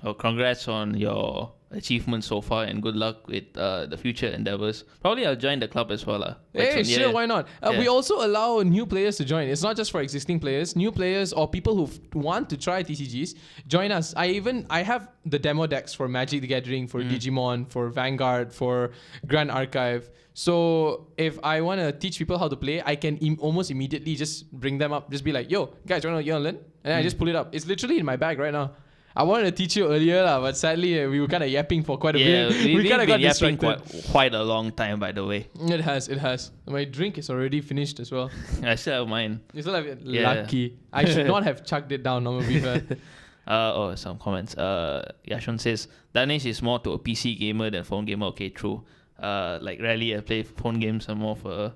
Oh, congrats on your achievements so far, and good luck with the future endeavors. Probably I'll join the club as well. Hey, sure, why not? We also allow new players to join. It's not just for existing players. New players or people who want to try TCGs, join us. I have the demo decks for Magic the Gathering, for Digimon, for Vanguard, for Grand Archive. So if I want to teach people how to play, I can almost immediately just bring them up. Just be like, yo, guys, you want to learn? And I just pull it up. It's literally in my bag right now. I wanted to teach you earlier, but sadly we were kind of yapping for quite a Yeah, bit. we've kind of been got yapping distracted. quite a long time, by the way. It has. My drink is already finished as well. I still have mine. You still have it? Yeah. Lucky. I should not have chugged it down, I'm gonna be fair. Some comments. Yashun says Danish is more to a PC gamer than phone gamer. Okay, true. Like rarely I play phone games. I'm more for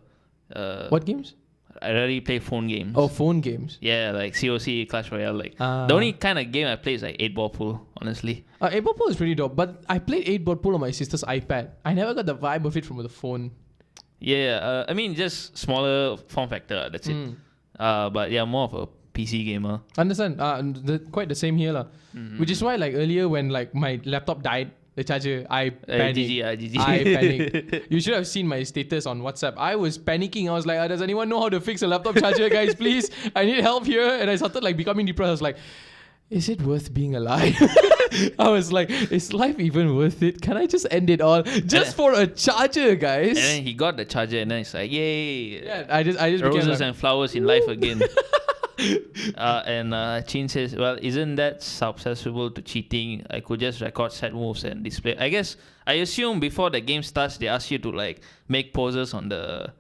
What games? I rarely play phone games. Oh, phone games. Yeah, like COC, Clash Royale. Like the only kind of game I play is like 8-ball pool. Honestly. 8-ball pool is pretty dope, but I played 8-ball pool on my sister's iPad. I never got the vibe of it from the phone. Yeah, I mean just smaller form factor. That's it. But yeah, more of a PC gamer. Understand? Quite the same here, lah. Which is why, like earlier, when like my laptop died, the charger, I panicked. GG. I panicked. You should have seen my status on WhatsApp. I was panicking. I was like, does anyone know how to fix a laptop charger, guys? Please, I need help here. And I started like becoming depressed. I was like, is it worth being alive? I was like, is life even worth it? Can I just end it all just for a charger, guys? And then he got the charger, and then it's like, yay! Yeah, I just became roses like, and flowers in life again. And Chin says, well, isn't that susceptible to cheating? I could just record set moves and display. I assume before the game starts, they ask you to like make poses on the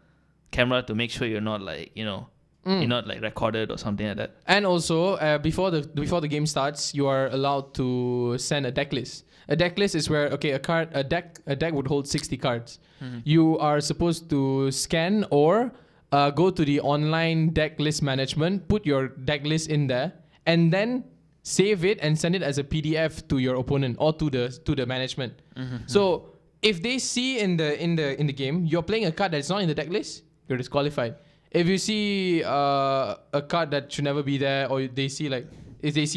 camera to make sure you're not like, you're not like recorded or something like that. And also, before the game starts, you are allowed to send a deck list. A deck list is where a deck would hold 60 cards. You are supposed to scan or go to the online deck list management, put your deck list in there, and then save it and send it as a PDF to your opponent or to the management. So if they see in the game you're playing a card that's not in the deck list, you're disqualified. If you see a card that should never be there, or if they see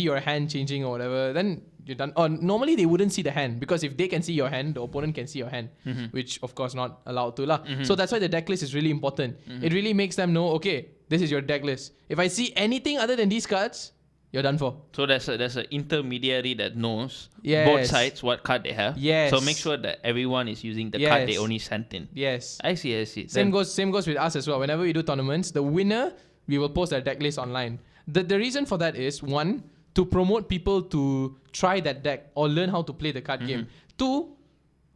your hand changing or whatever, then you're done. Or normally they wouldn't see the hand, because if they can see your hand, the opponent can see your hand, which of course not allowed to lah. So that's why the deck list is really important. It really makes them know, okay, this is your deck list. If I see anything other than these cards, you're done for. So there's an intermediary that knows Yes. both sides what card they have. Yes. So make sure that everyone is using the card they Yes. only sent in. Yes. I see. Same goes with us as well. Whenever we do tournaments, the winner, we will post their deck list online. The reason for that is, one, to promote people to try that deck or learn how to play the card game. Two,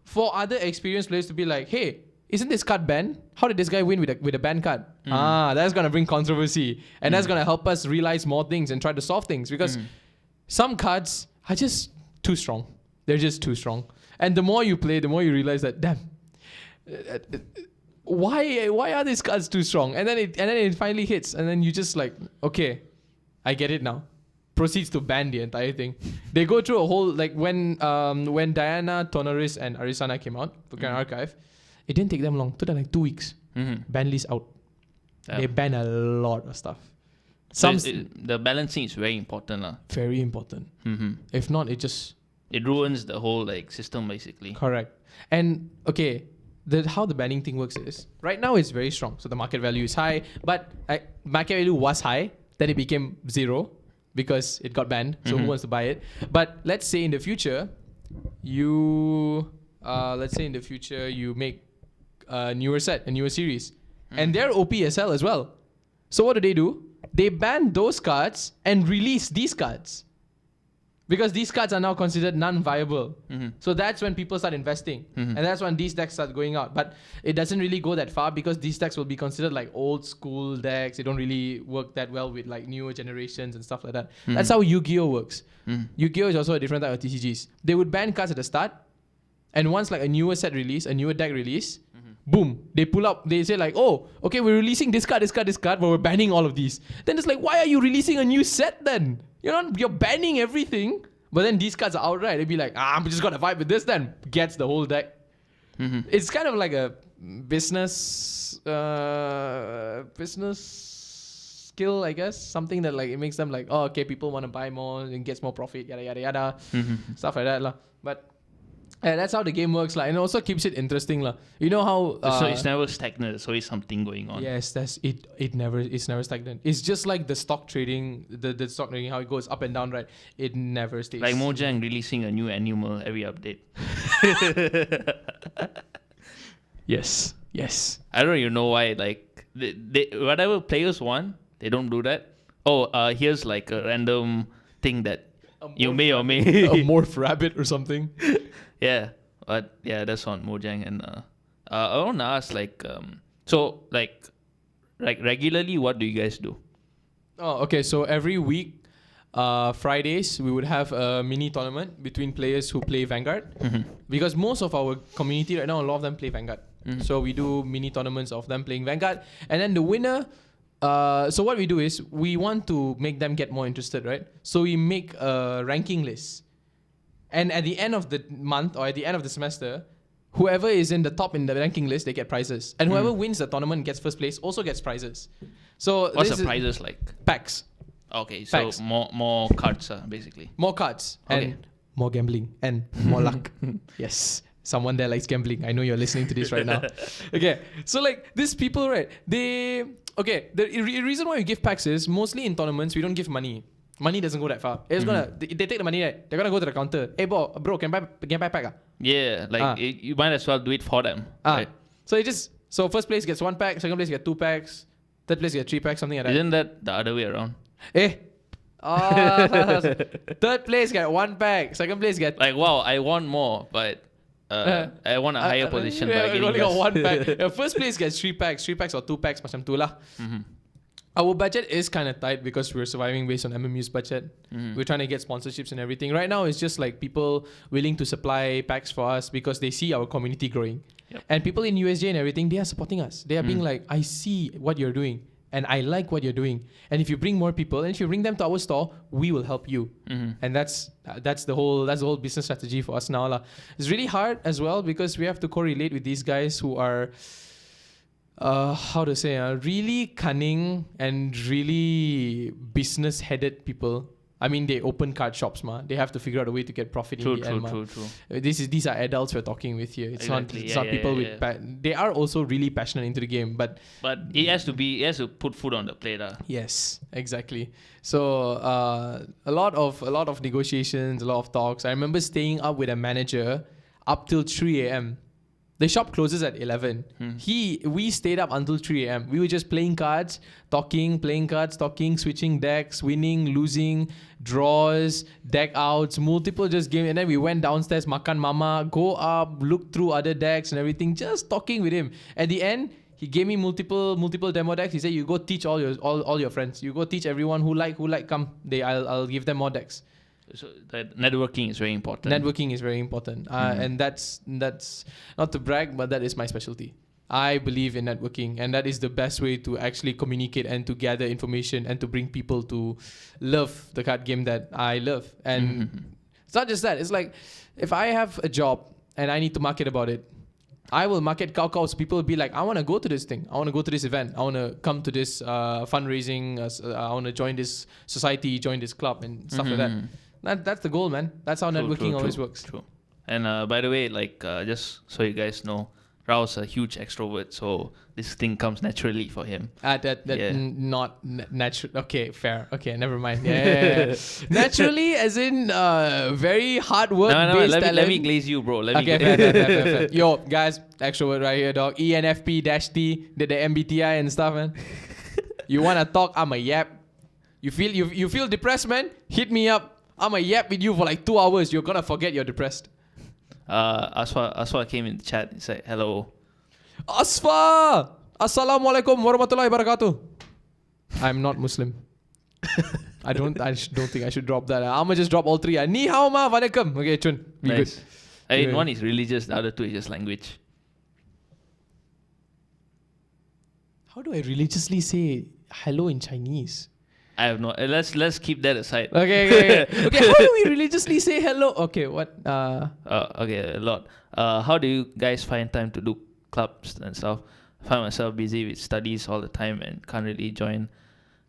for other experienced players to be like, hey, isn't this card banned? How did this guy win with a banned card? That's gonna bring controversy, and that's gonna help us realize more things and try to solve things, because some cards are just too strong. They're just too strong, and the more you play, the more you realize that, damn, why are these cards too strong? And then it finally hits, and then you just like, okay, I get it now. Proceeds to ban the entire thing. They go through a whole, like when Diana, Tonoris, and Arisana came out for Grand Archive, it didn't take them long. It took them like 2 weeks. Ban list out. They ban a lot of stuff. The balancing is very important lah. Very important. If not, it ruins the whole like system basically. Correct. And okay, how the banning thing works is, right now it's very strong, so the market value is high, but market value was high, then it became 0 because it got banned. So who wants to buy it? But let's say in the future you make a newer set, a newer series, and they're OP as hell as well. So what do? They ban those cards and release these cards, because these cards are now considered non-viable. So that's when people start investing, and that's when these decks start going out. But it doesn't really go that far, because these decks will be considered like old school decks. They don't really work that well with like newer generations and stuff like that. That's how Yu-Gi-Oh works. Yu-Gi-Oh is also a different type of TCGs. They would ban cards at the start, and once like a newer set release, a newer deck release, boom, they pull up, they say like, oh, okay, we're releasing this card, but we're banning all of these. Then it's like, why are you releasing a new set then? You're banning everything, but then these cards are outright. They'd be like, I'm just gonna vibe with this then. Gets the whole deck. It's kind of like a business skill, I guess. Something that like it makes them like, oh, okay, people want to buy more and gets more profit, yada yada yada, stuff like that lah. But that's how the game works lah, and it also keeps it interesting lah. You know how so it's never stagnant. There's always something going on. Yes, that's it. It's never stagnant. It's just like the stock trading, the stock trading, how it goes up and down, right? It never stays. Like Mojang releasing a new animal every update. Yes. I don't even know why. Like they whatever players want, they don't do that. Oh, here's like a random thing that You may or may. A morph rabbit or something. Yeah, but yeah, that's on Mojang. And I want to ask, so like regularly, what do you guys do? Oh, okay. So every week, Fridays, we would have a mini tournament between players who play Vanguard. Because most of our community right now, a lot of them play Vanguard. So we do mini tournaments of them playing Vanguard. And then the winner, so what we do is we want to make them get more interested, right? So we make a ranking list. And at the end of the month or at the end of the semester, whoever is in the top in the ranking list, they get prizes. And whoever wins the tournament gets first place also gets prizes. So What's the prizes like? Packs. Okay, so Packs. more cards, basically. More cards. Okay. And more gambling. And more luck. Yes. Someone there likes gambling. I know you're listening to this right now. Okay. So like these people, right? The reason why we give packs is mostly in tournaments, we don't give money. Money doesn't go that far. It's they take the money, right? They're gonna go to the counter. Hey, bro, can I buy pack? Yeah, you might as well do it for them. Right? So first place gets 1 pack, second place gets 2 packs, third place gets 3 packs, something like that. Isn't that the other way around? Third place get 1 pack, second place get Like, wow, I want more, but I want a higher position by getting only got less. 1 pack. First place gets 3 packs or 2 packs, macam tu lah. Our budget is kind of tight because we're surviving based on MMU's budget. We're trying to get sponsorships and everything. Right now, it's just like people willing to supply packs for us because they see our community growing. Yep. And people in USJ and everything, they are supporting us. They are being like, I see what you're doing and I like what you're doing. And if you bring more people and if you bring them to our store, we will help you. And that's the whole business strategy for us now lah. It's really hard as well because we have to correlate with these guys who are really cunning and really business-headed people. I mean, they open card shops, ma. They have to figure out a way to get profit in the end, True. These are adults we're talking with here. It's Exactly. not people with. They are also really passionate into the game, but it has to put food on the plate. yes, exactly. So a lot of negotiations, a lot of talks. I remember staying up with a manager up till 3 a.m. The shop closes at 11. We stayed up until 3 a.m. We were just playing cards, talking, switching decks, winning, losing, draws, deck outs, multiple just games. And then we went downstairs, makan mama, go up, look through other decks and everything, just talking with him. At the end, he gave me multiple demo decks. He said, you go teach all your friends. You go teach everyone who like, come. I'll give them more decks. So that networking is very important. Networking is very important. And that's not to brag, but that is my specialty. I believe in networking, and that is the best way to actually communicate and to gather information and to bring people to love the card game that I love. And it's not just that. It's like if I have a job and I need to market about it, I will market Kao. So people will be like, I want to go to this thing. I want to go to this event. I want to come to this fundraising. I want to join this society, join this club and stuff like that. That's the goal, man. That's how networking always works. True. And by the way, just so you guys know, Rao's a huge extrovert, so this thing comes naturally for him. Not natural. Okay, fair. Okay, never mind. Yeah. Naturally, as in very hard work. No. Let me glaze you, bro. Fair. Yo, guys, extrovert right here, dog. ENFP-T, did the MBTI and stuff, man. You wanna talk? I'm a yap. You feel depressed, man? Hit me up. I'm a yap with you for like 2 hours. You're gonna forget you're depressed. Asfa came in the chat and said hello. Asfa! Assalamualaikum warahmatullahi wabarakatuh. I'm not Muslim. I don't think I should drop that. I'ma just drop all three. Ni hao ma vanakkam. Okay, Chun. Be Nice. good. I mean, one is religious, the other two is just language. How do I religiously say hello in Chinese? I have no. Let's keep that aside. Okay. Okay, how do we religiously say hello? Okay, what? Okay, a lot. How do you guys find time to do clubs and stuff? I find myself busy with studies all the time and can't really join.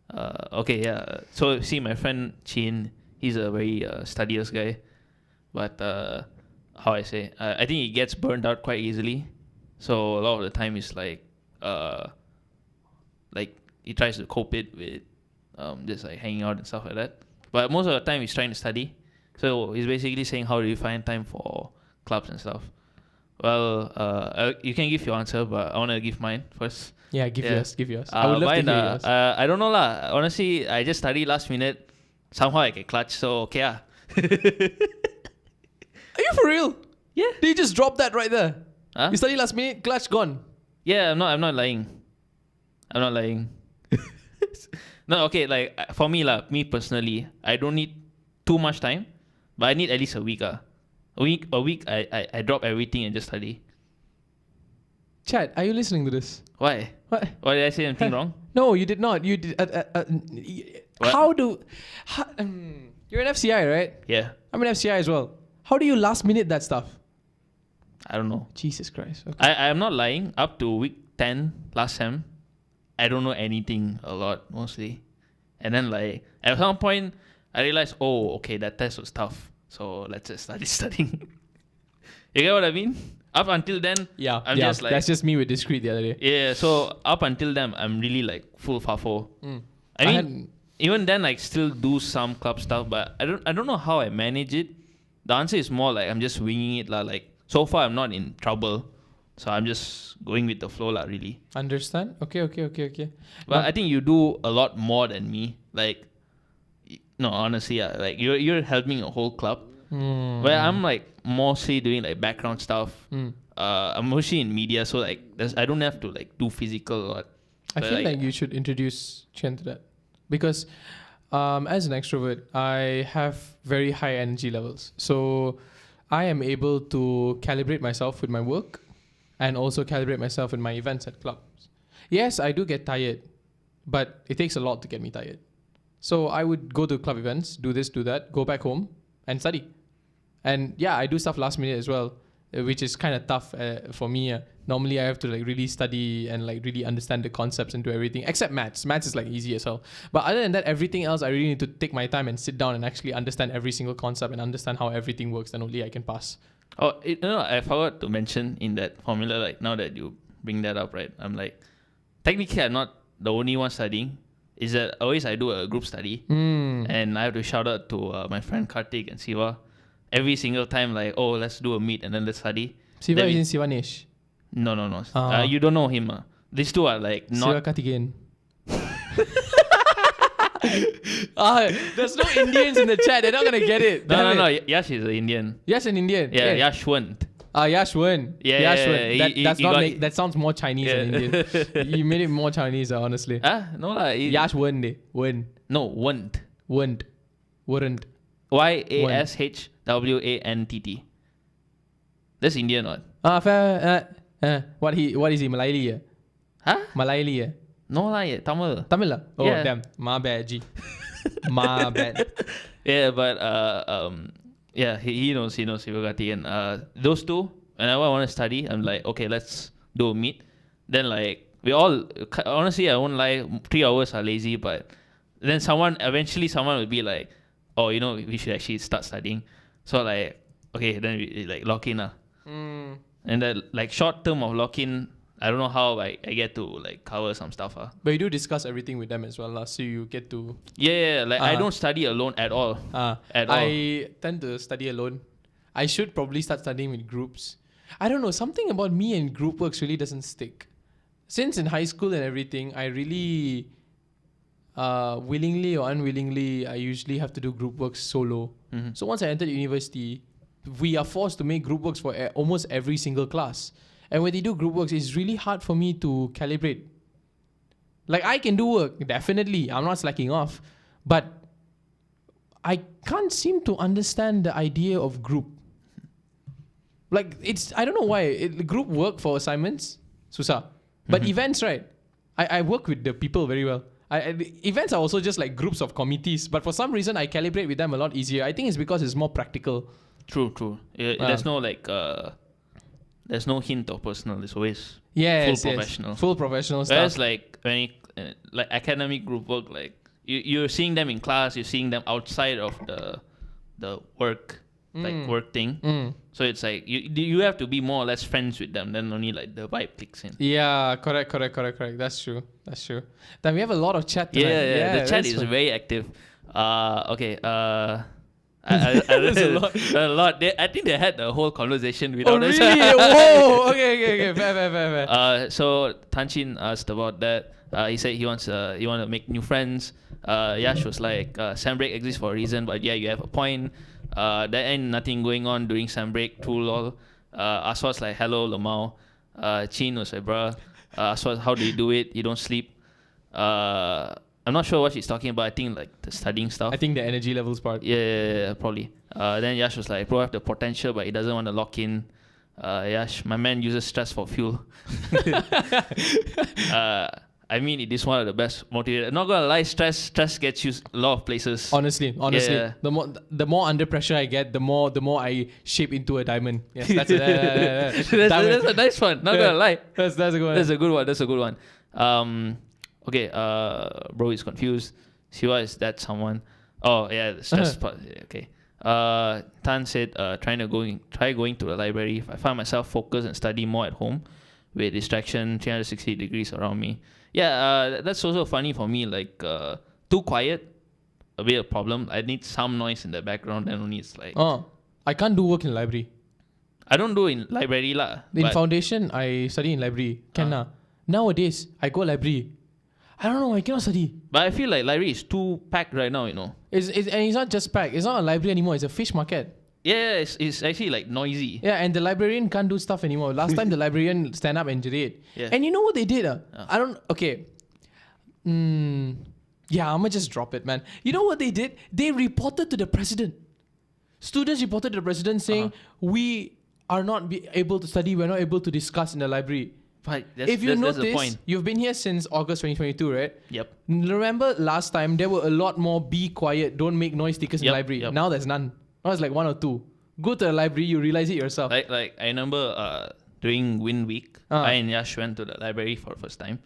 So see, my friend Chin, he's a very studious guy, but how I say, I think he gets burned out quite easily. So a lot of the time is like he tries to cope it with just like hanging out and stuff like that. But most of the time he's trying to study. So he's basically saying, how do you find time for clubs and stuff? Well, you can give your answer, but I want to give mine first. Yeah, give yours. I would love to hear yours. I don't know lah. Honestly, I just studied last minute. Somehow I get clutch. So okay Are you for real? Yeah. Did you just drop that right there? Huh? You study last minute, clutch gone. Yeah, I'm not lying. I'm not lying. No, okay, like for me me personally, I don't need too much time, but I need at least a week. A week I drop everything and just study. Chad, are you listening to this? Why? What? Why did I say anything wrong? No, you did not. You did. What? You're an FCI, right? Yeah. I'm an FCI as well. How do you last minute that stuff? I don't know. Jesus Christ. Okay. I am not lying. Up to week 10 last sem, I don't know anything a lot mostly. And then like at some point I realized, oh, okay, that test was tough. So let's just start studying. You get what I mean? Up until then, Yeah, I'm just like, that's just me with discrete the other day. yeah. So up until then, I'm really like full fafo. I mean, even then, I still do some club stuff, but I don't know how I manage it. The answer is more like I'm just winging it lah. Like so far, I'm not in trouble, so I'm just going with the flow lah. Really. Understand? Okay. But I think you do a lot more than me. Like, no, honestly, like you're helping a whole club. Where I'm like mostly doing like background stuff. I'm mostly in media, so like I don't have to like do physical or. I feel like you should introduce Chen to that, because as an extrovert, I have very high energy levels. So I am able to calibrate myself with my work, and also calibrate myself in my events at clubs. Yes, I do get tired, but it takes a lot to get me tired. So I would go to club events, do this, do that, go back home and study. And yeah, I do stuff last minute as well, which is kind of tough for me. Normally, I have to like really study and like really understand the concepts and do everything, except maths. Maths is like easy as hell. But other than that, everything else, I really need to take my time and sit down and actually understand every single concept and understand how everything works. Then only I can pass. Oh, I forgot to mention in that formula. Like now that you bring that up, right? I'm like, technically, I'm not the only one studying. Is that always I do a group study, and I have to shout out to my friend Karthik and Siva. Every single time, like, oh, let's do a meet and then let's study. Siva is in Sivanesh. No. You don't know him. These two are like not. Siva Karthikeyan. There's no Indians in the chat. They're not gonna get it. No. Yash is an Indian. Yash an Indian. Yeah, Yashwant. Yashwan. Yeah. Yashwan. That sounds more Chinese than Indian. You made it more Chinese, honestly. No lah. Yashwan. No, Want. Wouldn't. YASHWANTT. That's Indian, what? What is he? Malayali? Huh? Malayali? No lah, Tamil. Tamil lah? Oh, yeah. damn. My bad, G. My bad. Yeah, but yeah, he knows Sivagati, and those two. Whenever I want to study, I'm like, okay, let's do a meet. Then like we all, honestly, I won't lie, 3 hours are lazy, but then eventually someone will be like, oh, we should actually start studying. So like, okay, then we like lock in. And that like short term of lock in, I don't know how I get to like cover some stuff. But you do discuss everything with them as well, so you get to. Yeah, like I don't study alone at all. I tend to study alone. I should probably start studying with groups. I don't know, something about me and group works really doesn't stick. Since in high school and everything, I really willingly or unwillingly, I usually have to do group work solo. So once I entered university, we are forced to make group works for almost every single class. And when they do group works, it's really hard for me to calibrate. Like, I can do work, definitely. I'm not slacking off. But I can't seem to understand the idea of group. Like, I don't know why. Group work for assignments, susah. But events, right? I work with the people very well. Events are also just like groups of committees. But for some reason, I calibrate with them a lot easier. I think it's because it's more practical. True. There's no like... there's no hint of personal. It's always full professional. Full professional stuff. Whereas like when like academic group work, like you're seeing them in class, you're seeing them outside of the work work thing. So it's like you have to be more or less friends with them. Then only like the vibe kicks in. Yeah, correct. That's true. Then we have a lot of chat tonight. Yeah. The chat is very active. Okay. A lot. I think they had the whole conversation without us. Oh, really? Whoa! Okay. Fair. So Tanchin asked about that. He said he want to make new friends. Yash was like, Sam break exists for a reason, but yeah, you have a point. There ain't nothing going on during some break. True lol. Aswad's like, hello, Lamau. Chin was like, bruh. Aswad, how do you do it? You don't sleep. I'm not sure what she's talking about. I think like the studying stuff. I think the energy levels part. Yeah, probably. Then Yash was like, bro, I have the potential, but he doesn't want to lock in. Yash, my man uses stress for fuel. I mean, it is one of the best motivators. Not gonna lie, stress gets you a lot of places. Honestly, Yeah. the more under pressure I get, the more I shape into a diamond. Yes, that's it. That's a nice one. Not gonna lie. That's a good one. That's a good one. Okay. Bro is confused. Siwa, is that someone? Oh yeah, the stress part. Okay. Tan said, try going to the library. If I find myself focused and study more at home, with distraction 360 degrees around me. Yeah, that's also funny for me. Like, too quiet, a bit of problem. I need some noise in the background, and only it's like. Oh, I can't do work in library. I don't do in library lah. In foundation, I study in library. Nowadays, I go library. I don't know. I cannot study. But I feel like library is too packed right now. And it's not just packed. It's not a library anymore. It's a fish market. Yeah, it's actually like noisy. Yeah, and the librarian can't do stuff anymore. Last time the librarian stand up and read. Yeah. And you know what they did? I don't. Okay. Yeah, I'm gonna just drop it, man. You know what they did? They reported to the president. Students reported to the president saying, we are not able to study. We're not able to discuss in the library. But if you notice, the point. You've been here since August 2022, right? Yep. Remember last time there were a lot more be quiet, don't make noise stickers in the library. Yep. Now there's none. Now it's like 1 or 2. Go to the library, you realize it yourself. Like I remember during Win Week, I and Yash went to the library for the first time,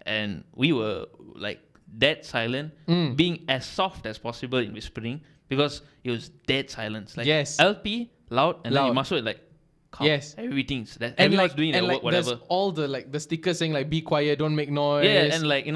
and we were like dead silent, being as soft as possible in whispering because it was dead silence. Like yes. LP loud, and then you must like calm. Yes. Everything's that. And everyone's doing their work, whatever. There's all the stickers saying like be quiet, don't make noise. Yeah, and like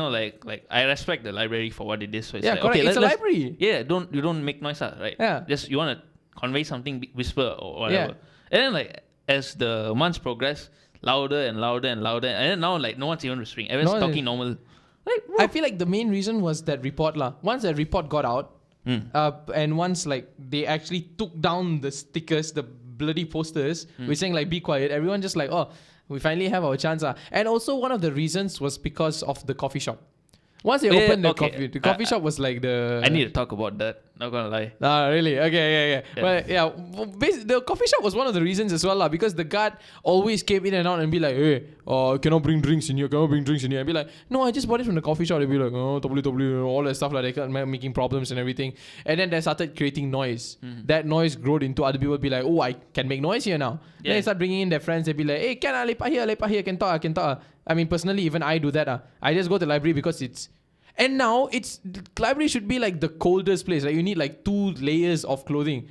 I respect the library for what it is. So it's like, correct. okay, It's a library. Yeah, you don't make noise, right? Yeah. Just you want to convey something, whisper or whatever. Yeah. And then like as the months progress, louder and louder and louder, and then now like no one's even whispering. Everyone's talking normal. Like, I feel like the main reason was that report lah. Once that report got out, and once like they actually took down the stickers, the bloody posters, which saying like be quiet, everyone just like, oh, we finally have our chance. And also one of the reasons was because of the coffee shop. Once they opened the coffee shop was like the... I need to talk about that. Not gonna lie. Really? Okay, yeah. But yeah, the coffee shop was one of the reasons as well, because the guard always came in and out and be like, hey, cannot bring drinks in here, And be like, no, I just bought it from the coffee shop. They'd be like, all that stuff, like they kept making problems and everything. And then they started creating noise. That noise grew into other people be like, oh, I can make noise here now. Then they start bringing in their friends. They'd be like, hey, can I lepak here, can talk. I mean, personally, even I do that. I just go to the library because it's... And now, library should be like the coldest place. Like you need like 2 layers of clothing.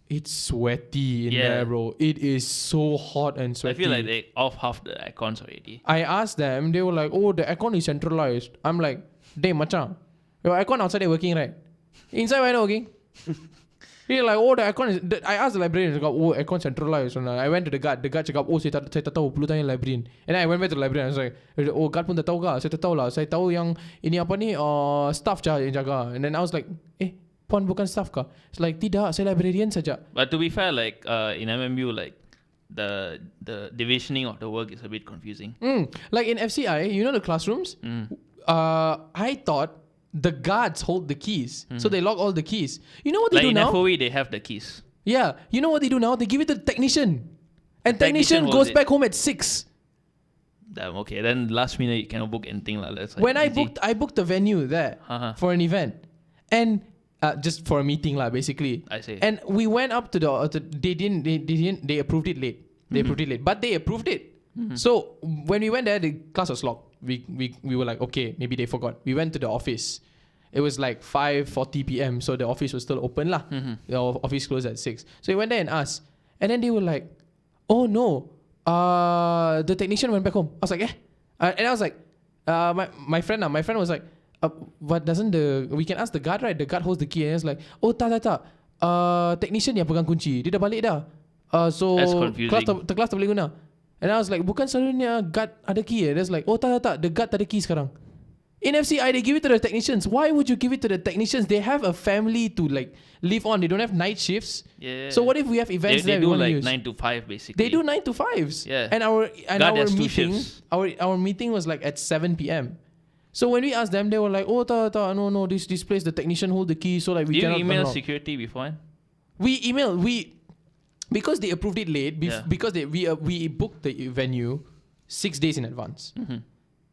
It's sweaty in there, bro. It is so hot and sweaty. I feel like they off half the aircons already. I asked them, they were like, oh, the aircon is centralized. I'm like, damn, macha. Your aircon outside is working, right? Inside, why not working? He's like, oh, the aircon is... I asked the librarian, oh, aircon centralized. And I went to the guard. The guard cakap, oh, saya tak tahu, perlu tanya librarian. And then I went back to the librarian. I was like, oh, guard pun tak tahu ke? Saya tak tahu lah. Saya tahu yang ini apa ni, staff je yang jaga. And then I was like, Puan bukan staff ke? It's like, tidak, saya librarian saja. But to be fair, like in MMU, like the divisioning of the work is a bit confusing. Like in FCI, you know the classrooms? I thought the guards hold the keys. So they lock all the keys. You know what they do now? Like in FOE, they have the keys. Yeah. You know what they do now? They give it to the technician. And technician goes back home at 6. Damn, okay. Then last minute, you cannot book anything. That's like when I booked the venue there for an event. And just for a meeting, basically. I see. And we went up to they approved it late. They approved it late. But they approved it. So when we went there, the class was locked. We were like, okay, maybe they forgot. We went to the office. It was like 5:40 p.m. So the office was still open lah. The office closed at 6. So we went there and asked. And then they were like, oh no, the technician went back home. I was like, and I was like, my friend was like, what doesn't we can ask the guard, right? The guard holds the key. And it's like, oh tak. Technician yang pegang kunci. Dia dah balik dah. So that's confusing. Kelas tak boleh guna. And I was like, bukan selalunya guard ada key. There's like, oh tak. The guard tak ada key sekarang. In FCI, they give it to the technicians. Why would you give it to the technicians? They have a family to like live on. They don't have night shifts. Yeah. So what if we have events They there we do want to like use? 9 to 5 basically. They do 9 to 5s. Yeah. And our God, there's 2 meeting, shifts. our meeting was like at 7 p.m. So when we asked them, they were like, "Oh, no, this place the technician hold the key, so like we Do you cannot email unlock." security beforehand? Because they approved it late. Yeah. Because we booked the venue 6 days in advance. Mm-hmm.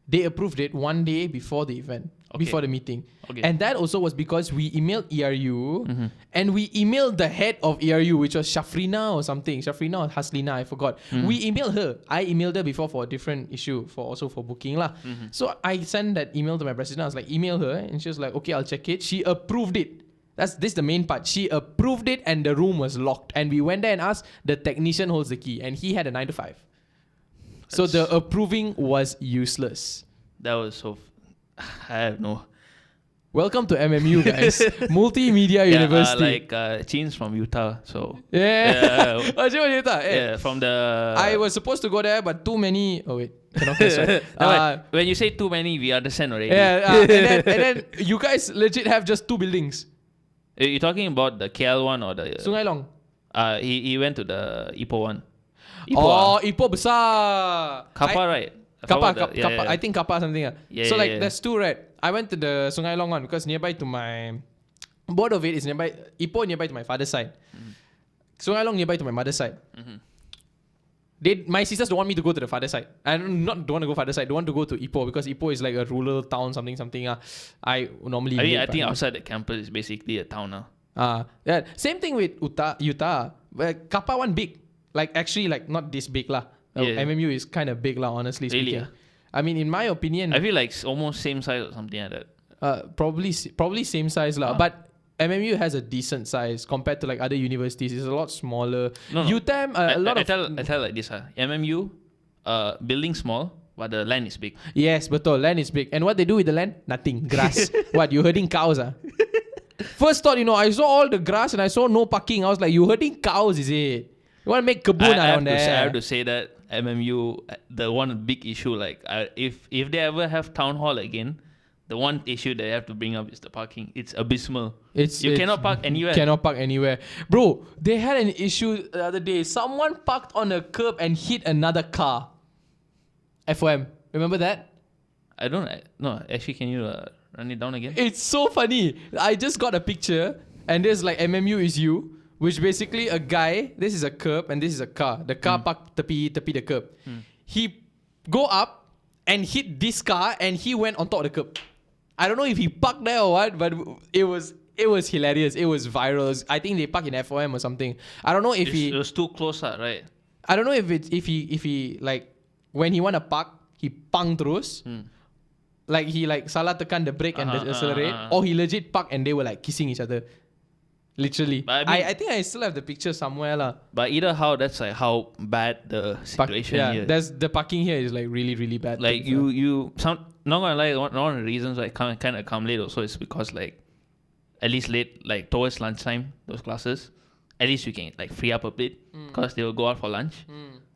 They approved it 1 day before the event, before the meeting. Okay. And that also was because we emailed ERU and we emailed the head of ERU, which was Shafrina or something. Shafrina or Haslina, I forgot. We emailed her. I emailed her before for a different issue, for booking lah. So I sent that email to my president. I was like, email her. And she was like, okay, I'll check it. She approved it. This is the main part. She approved it and the room was locked. And we went there and asked, the technician holds the key. And he had a 9 to 5. So the approving was useless. That was so... I have no... Welcome to MMU, guys. Multimedia University. Chin's from Utah, so... Yeah. Yeah, from the... I was supposed to go there, but too many... Oh, wait. Cannot guess, right? No, when you say too many, we understand already. Yeah, and then you guys legit have just 2 buildings. You're talking about the KL one or the... Sungai Long. He went to the Ipoh one. Ipoh besar. Kappa, right? Kappa. I think Kappa something. So there's 2, right? I went to the Sungai Long one because nearby to my... Both of it is nearby... Ipoh nearby to my father's side. Sungai Long nearby to my mother's side. My sisters don't want me to go to the father's side. I don't want to go father's side. They want to go to Ipoh because Ipoh is like a rural town, something. I normally... I think outside the campus is basically a town now. Yeah. Same thing with Utah. Kappa one big. Like actually like not this big lah. MMU is kind of big lah, honestly speaking. Really? I mean, in my opinion... I feel like it's almost same size or something like that. Probably same size lah. But MMU has a decent size compared to like other universities. It's a lot smaller. UTAM, I tell like this. MMU, building small, but the land is big. Yes, betul. Land is big. And what they do with the land? Nothing. Grass. What, you herding cows? First thought, I saw all the grass and I saw no parking. I was like, you herding cows, is it? You want to make kabun around there? I have to say that MMU, the one big issue, like if they ever have town hall again, the one issue they have to bring up is the parking. It's abysmal. You cannot park anywhere. Cannot park anywhere. Bro, they had an issue the other day. Someone parked on a curb and hit another car. FOM. Remember that? I don't... No, actually, can you run it down again? It's so funny. I just got a picture and there's like MMU is you. Which basically a guy, this is a curb and this is a car. The car parked tepi the curb. He go up and hit this car and he went on top of the curb. I don't know if he parked there or what, but it was hilarious. It was viral. I think they parked in FOM or something. I don't know if it was too close, right? I don't know if he like when he wanna park, he pang terus. Like he like salah tekan the brake and the accelerate, or he legit park and they were like kissing each other. Literally. I think I still have the picture somewhere lah. But either how, that's like how bad the situation here. There's the parking here is like really, really bad. Like not gonna lie, one of the reasons I kind of come late also is because like at least late, like towards lunchtime, those classes, at least you can like free up a bit because they will go out for lunch.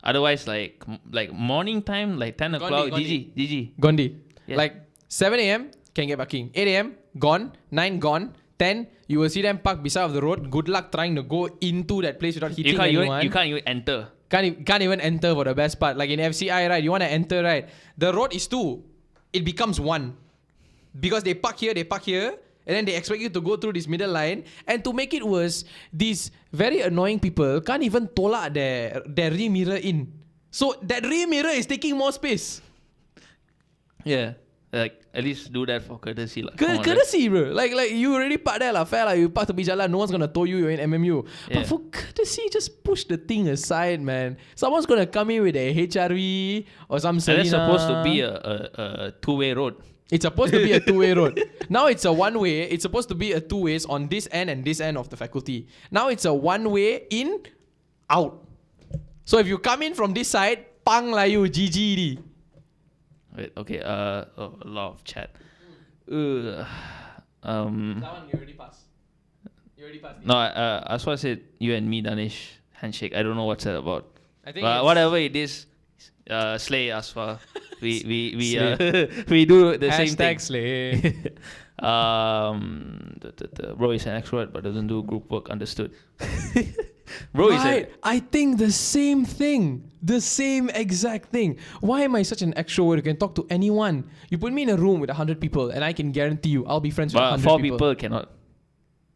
Otherwise, like morning time, like 10 o'clock, GG. Gondi. Yeah. Like 7 a.m. can get parking. 8 a.m. gone. 9 gone. 10, you will see them park beside of the road. Good luck trying to go into that place without hitting anyone. You can't even enter. Can't even enter for the best part. Like in FCI, right? You want to enter, right? The road is 2. It becomes 1. Because they park here, and then they expect you to go through this middle line. And to make it worse, these very annoying people can't even tolak their rear mirror in. So that rear mirror is taking more space. Yeah. Like at least do that for courtesy lah. Courtesy, bro. Like you already park there lah, fair lah. You park to Jalan, no one's gonna tow you. You're in MMU. Yeah. But for courtesy, just push the thing aside, man. Someone's gonna come in with a HRV or some. And it's supposed to be a two-way road. It's supposed to be a two-way road. Now it's a one-way. It's supposed to be a two ways on this end and this end of the faculty. Now it's a one-way in, out. So if you come in from this side, pang lah you, GG. Wait, okay, a lot of chat. That one you already passed. No, as what I said, you and me, Danish, handshake. I don't know what's that about. I think whatever it is, slay Asfa. we do the same thing. Slay. The bro is an extrovert but doesn't do group work. Understood. Bro is I think the same thing. The same exact thing. Why am I such an extrovert who can talk to anyone? You put me in a room with 100 people and I can guarantee you I'll be friends with 100 4 people. people cannot.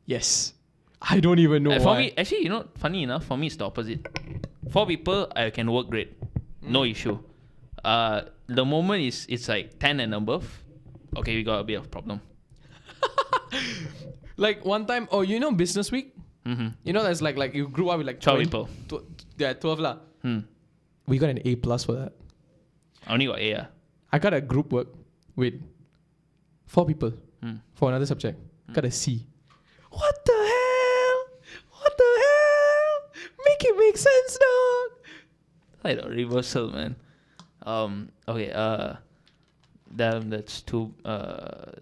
Yes. I don't even know For why. me, actually, funny enough, for me it's the opposite. 4 people, I can work great. No issue. The moment it's like 10 and above, okay, we got a bit of problem. Like one time, Business Week? Mm-hmm. There's like you grew up with like 12 people. 12 lah. We got an A+ for that. I only got A. I got a group work with 4 people for another subject. Got a C. What the hell? What the hell? Make it make sense, dog. Like a reversal, man. Okay. Damn, that's too. The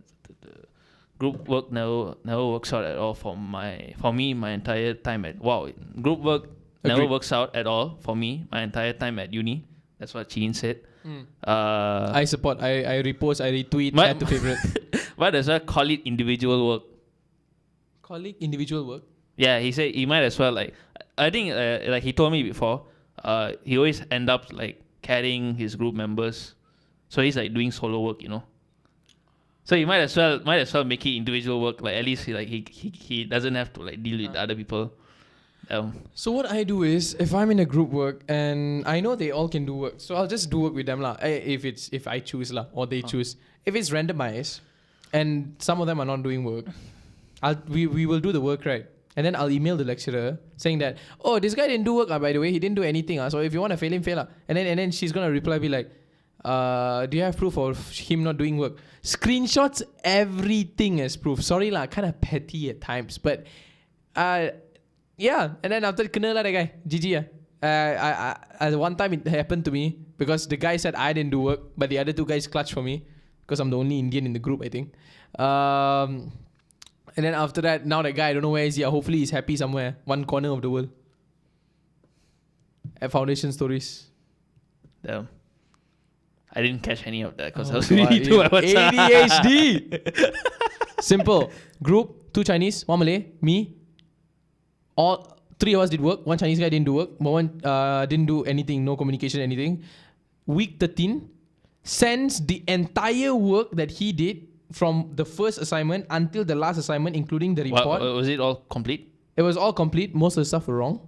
group work never works out at all for me. My entire time at group work never works out at all for me. My entire time at uni. That's what Chin said. I support. I repost. I retweet. Add to favorite. Why does I call it individual work? Call it individual work. Yeah, he said he might as well I think like he told me before. He always end up like carrying his group members, so he's like doing solo work, So he might as well make it individual work. Like at least he doesn't have to like deal with other people. So what I do is if I'm in a group work and I know they all can do work, so I'll just do work with them lah. If I choose lah or they choose. If it's randomized and some of them are not doing work, we will do the work, right? And then I'll email the lecturer saying that, this guy didn't do work, by the way, he didn't do anything. So if you want to fail him, fail. And then she's going to reply, be like, do you have proof of him not doing work? Screenshots everything as proof. Sorry lah, kind of petty at times. But yeah. And then after kena lah that guy, GG. At one time it happened to me because the guy said I didn't do work, but the other 2 guys clutched for me because I'm the only Indian in the group, I think. And then after that, now that guy, I don't know where is he. Hopefully he's happy somewhere, one corner of the world. At Foundation Stories. Damn. I didn't catch any of that because I was reading to my WhatsApp. ADHD. Simple. Group, 2 Chinese, 1 Malay, me. All 3 of us did work. 1 Chinese guy didn't do work. But 1 didn't do anything, no communication, anything. Week 13, sends the entire work that he did from the first assignment until the last assignment, including the report. Was it all complete? It was all complete. Most of the stuff were wrong.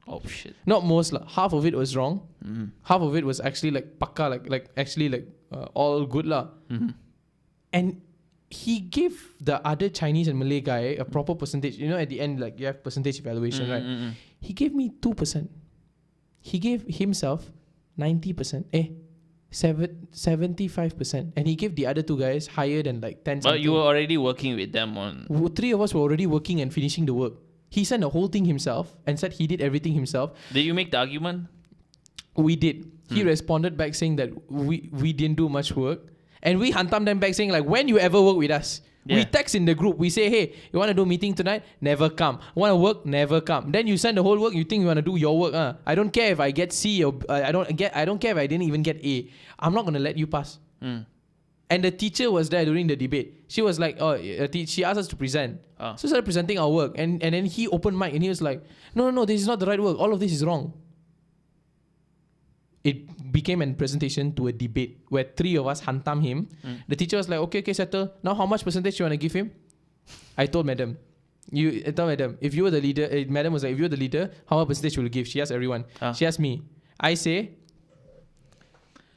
Oh shit! Not most, half of it was wrong. Half of it was actually like pakka, like actually like all good lah. And he gave the other Chinese and Malay guy a proper percentage. At the end, like you have percentage evaluation, right? He gave me 2%. He gave himself 90%. 75%, and he gave the other 2 guys higher than like 10. But you were already working with them on. 3 of us were already working and finishing the work. He sent the whole thing himself and said he did everything himself. Did you make the argument? We did. He responded back saying that we didn't do much work, and we hantam them back saying like, when you ever work with us? Yeah. We text in the group. We say, hey, you want to do a meeting tonight? Never come. Want to work? Never come. Then you send the whole work. You think you want to do your work? I don't care if I get C or I don't care if I didn't even get A. I'm not gonna let you pass. And the teacher was there during the debate. She was like, she asked us to present. So we started presenting our work, and then he opened mic and he was like, no, this is not the right work. All of this is wrong. It became a presentation to a debate where 3 of us hantam him. The teacher was like, okay, settle. Now how much percentage you want to give him? I told madam, if you were the leader, madam was like, if you were the leader, how much percentage will you give? She asked everyone. She asked me. I say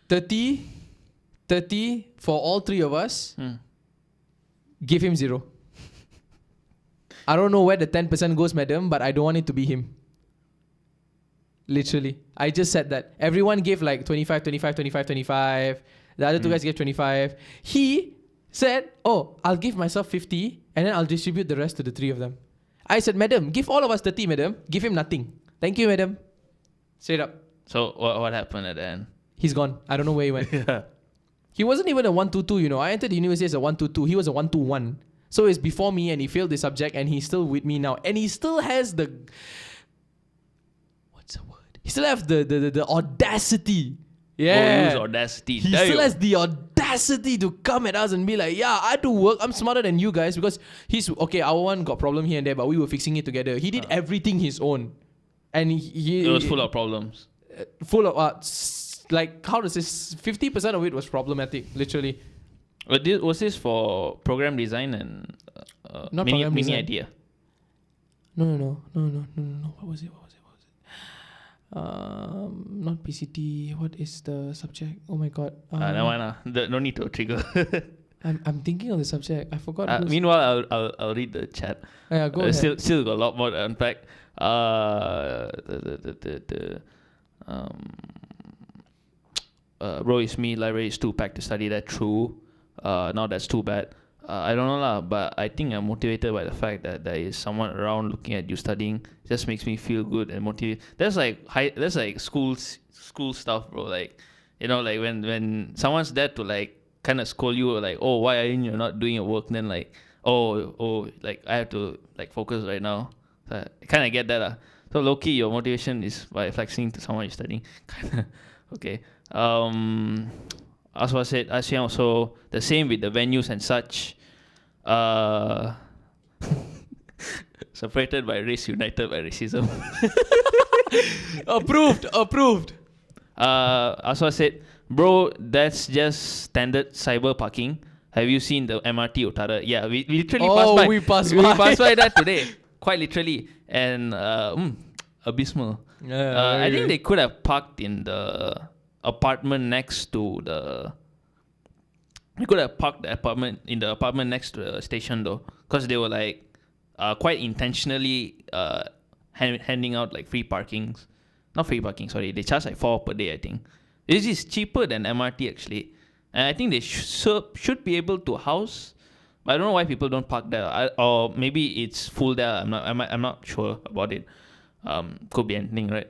30 for all 3 of us. Give him 0. I don't know where the 10% goes, madam, but I don't want it to be him. Literally. I just said that. Everyone gave like 25. The other 2 guys gave 25. He said, I'll give myself 50 and then I'll distribute the rest to the 3 of them. I said, madam, give all of us 30, madam. Give him nothing. Thank you, madam. Straight up. So what happened at the end? He's gone. I don't know where he went. He wasn't even a 1-2-2, I entered the university as a 1-2-2. He was a 1-2-1. So it's before me and he failed the subject and he's still with me now. And he still has the... What's the word? He still has the audacity, Yeah. use Audacity. He still has the audacity to come at us and be like, yeah, I do work. I'm smarter than you guys because our one got problem here and there, but we were fixing it together. He did everything his own. And it was full of problems. Full of, how does this, 50% of it was problematic, literally. Was this for program design and Not mini program design. idea? No. What was it? Not PCT. What is the subject? Oh my god. No need to trigger. I'm thinking of the subject. I forgot. Meanwhile, I'll read the chat. Yeah, go ahead. Still got a lot more to unpack. Bro, it's me. Library is too packed to study that. True. Now that's too bad. I don't know lah, but I think I'm motivated by the fact that there is someone around looking at you studying. Just makes me feel good and motivated. That's like school stuff, bro. Like, like when someone's there to like kind of scold you, like, oh, why are you not doing your work? Then like, oh, like I have to like focus right now. So I kind of get that lah. So low key, your motivation is by flexing to someone you're studying. Kind of okay. As was said, ASEAN also the same with the venues and such. Separated by race, united by racism. Approved. As was said, bro, that's just standard cyber parking. Have you seen the MRT Utara? Yeah, we literally passed by. We passed by that today, quite literally, and abysmal. Yeah, I think they could have parked in the apartment next to the. We could have parked the apartment next to the station though, because they were like quite intentionally handing out like free parkings. Not free parking, sorry. They charge like 4 per day, I think. This is cheaper than MRT actually, and I think they should be able to house. But I don't know why people don't park there, or maybe it's full there. I'm not sure about it. Could be anything, right?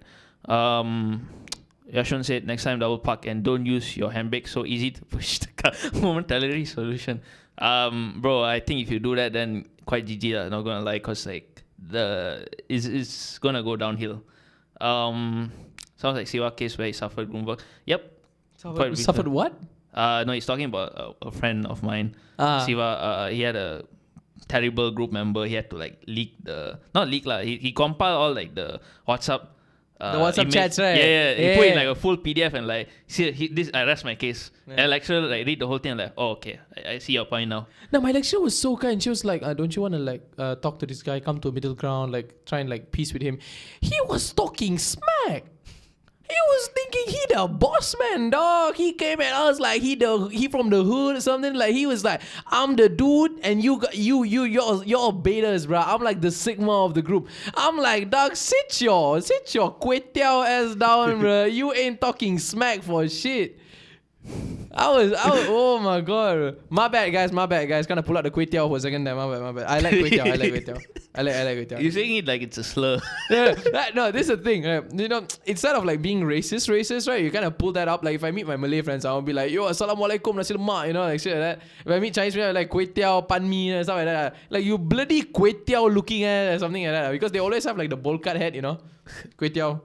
Yashun said, next time double park and don't use your handbrake, so easy to push the car. Momentarily solution. Bro, I think if you do that, then quite GG lah, not gonna lie, cause like it's gonna go downhill. Sounds like Siwa case where he suffered groomwork. Yep. Suffered what? No, he's talking about a friend of mine. Siva, he had a terrible group member. He had to like not leak lah. He compiled all like the WhatsApp. The WhatsApp chats, right? Yeah. He put in like a full PDF and like, see, I rest my case. Yeah. And lecturer like read the whole thing and like, oh, okay, I see your point now. No, my lecturer was so kind. She was like, don't you want to like talk to this guy, come to a middle ground, like try and like peace with him. He was talking smack. He was thinking he the boss man, dog. He came at us like he from the hood or something. Like he was like, I'm the dude and you're betas, bro. I'm like the sigma of the group. I'm like, dog, sit your kway teow ass down, bro. You ain't talking smack for shit. I was oh my god. My bad guys. Kind of pull out the kway teow for a second there. My bad. I like kway teow. I like kway teow. You're saying it like it's a slur. No, this is the thing. Instead of like being racist, right? You kind of pull that up. Like if I meet my Malay friends, I'll be like, yo, assalamualaikum, nasi lemak, like shit like that. If I meet Chinese friends, like kway teow, pan mee, and stuff like that. Like you bloody kway teow looking at something like that. Because they always have like the bowl cut head, kway teow.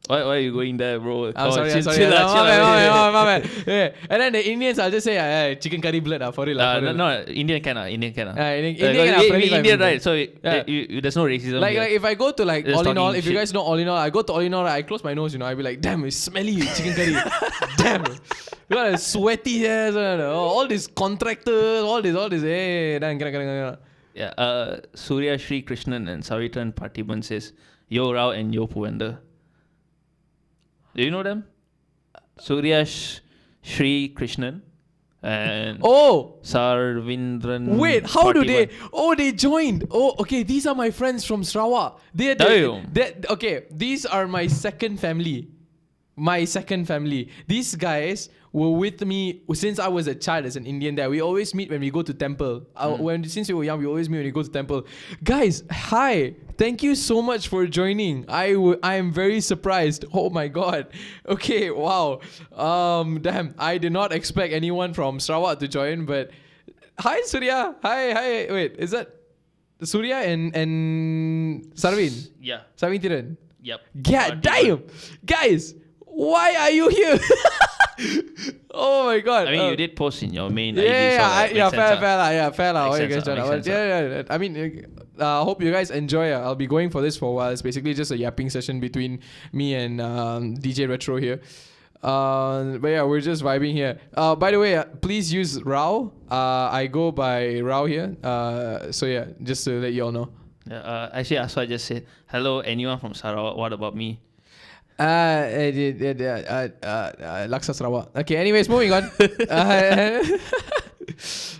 Why are you going there, bro? I'm sorry. Chill. My bad. Yeah. And then the Indians, I'll just say, chicken curry blood for real. No, Indian can. Indian, right? So there's no racism. Like if I go to like all in all, if you guys know all in all, I go to all in all, I close my nose, I'll be like, damn, it's smelly chicken curry. Damn. You got a sweaty hair, all these contractors, all this. Hey, damn. Yeah. Surya Sri Krishnan and Savitran Parthiban says, Yo Rao and Yo Puvender. Do you know them? Surya Sri Krishnan and Sarvindran. Wait, how Parthiban. do they? Oh, they joined. Oh, okay. These are my friends from Sarawak. Okay, these are my second family. These guys were with me since I was a child as an Indian there. We always meet when we go to temple. Since we were young, we always meet when we go to temple. Guys, hi. Thank you so much for joining. I am very surprised. Oh my god. Okay, wow. Damn. I did not expect anyone from Sarawak to join, but hi Surya. Hi. Wait, is that Surya and Sarvin? Yeah. Sarvin Tiran? Yep. God damn. Guys, why are you here? Oh my god. I mean, you did post in your main Yeah, ID. So yeah, like, makes sense, fair lah. What you Makes guys sense, done? makes sense, Yeah. I mean, hope you guys enjoy. I'll be going for this for a while. It's basically just a yapping session between me and DJ Retro here. But yeah, we're just vibing here. By the way, please use Rao. I go by Rao here. So yeah, just to let you all know. Actually, Aswa just said, hello, anyone from Sarawak? What about me? Laksa Sarawak. Okay, anyways, moving on.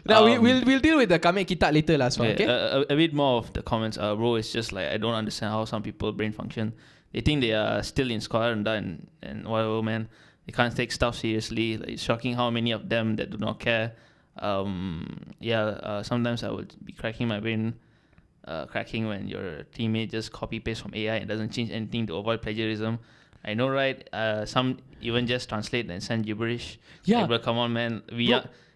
Now we'll deal with the kami kita later last one. Okay. A bit more of the comments. Bro, it's just like I don't understand how some people brain function. They think they are still in Scotland and whatever, man. They can't take stuff seriously. Like, it's shocking how many of them that do not care. Sometimes I would be cracking my brain. Cracking when your teammate just copy paste from AI and doesn't change anything to avoid plagiarism. I know, right? Some even just translate and send gibberish. Yeah. Like, bro, come on, man.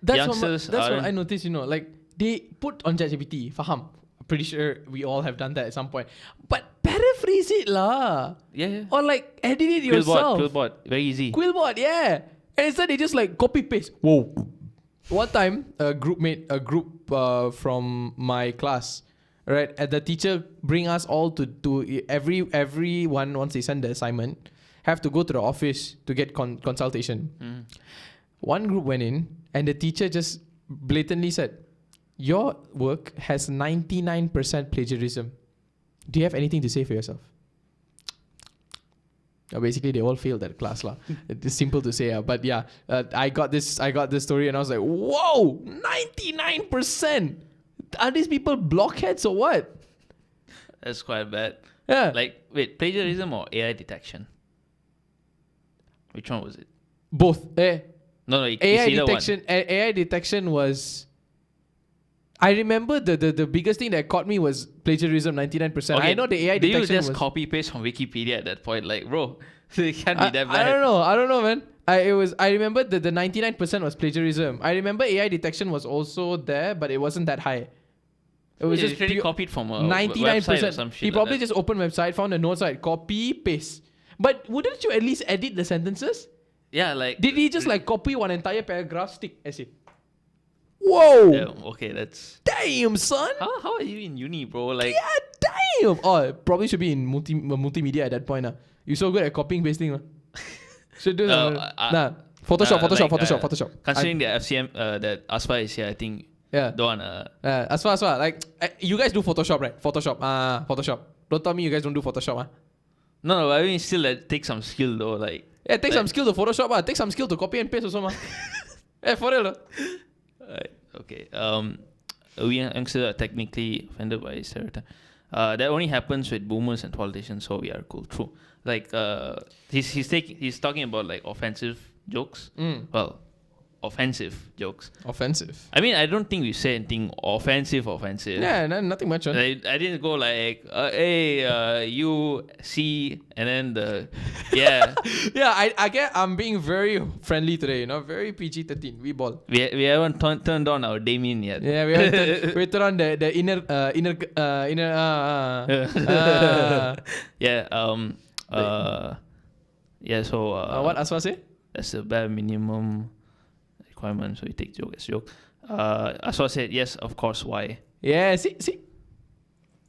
That's what I noticed. Like they put on ChatGPT. Faham. Pretty sure we all have done that at some point. But paraphrase it lah. Yeah. Or like edit it yourself. Quillbot, very easy. Quillbot, yeah. And instead they just like copy paste. Whoa. One time, a group from my class. Right, and the teacher bring us all to everyone once they send the assignment have to go to the office to get consultation. One group went in and the teacher just blatantly said, your work has 99% plagiarism. Do you have anything to say for yourself? Basically, they all failed that class lah. It's simple to say, but yeah, I got this story and I was like, whoa, 99%. Are these people blockheads or what? That's quite bad. Yeah. Like, wait, plagiarism or AI detection? Which one was it? Both. No, AI detection was... I remember the biggest thing that caught me was plagiarism, 99%. Okay, I know the AI detection was... Did you just copy paste from Wikipedia at that point? Like, bro, it can't be that bad. I don't know, man. I remember the 99% was plagiarism. I remember AI detection was also there, but it wasn't that high. It was just pretty copied from a 99%. website or some shit. He probably just opened website, found a note site, copy, paste. But wouldn't you at least edit the sentences? Yeah, like... Did he just like copy one entire paragraph, stick essay? Whoa! Yeah, okay, that's... Damn, son! How are you in uni, bro? Like... Yeah, damn! Oh, it probably should be in multimedia at that point. You're so good at copying, pasting. Should do that. Photoshop. Considering the FCM that Asfa is here, I think... Yeah. Don't wanna... Asfa. Like, you guys do Photoshop, right? Photoshop. Don't tell me you guys don't do Photoshop, No, I mean, still take some skill though, like... Yeah, take some skill to Photoshop, Take some skill to copy and paste also, Yeah, for real. Okay. We youngsters are technically offended by stereotype. That only happens with boomers and politicians, so we are cool. True. Like, he's talking about like offensive jokes. Well, offensive jokes. Offensive. I mean, I don't think we say anything offensive. Yeah, nothing much. I didn't go like, hey, you see, and then the, yeah. Yeah, I'm being very friendly today, very PG-13. We ball. We haven't turned on our Damien yet. Yeah, we haven't turned on the inner. Yeah, so... what Aswa say? That's the bare minimum requirement, so you take joke as joke. Aswa said, yes, of course, why? Yeah, see?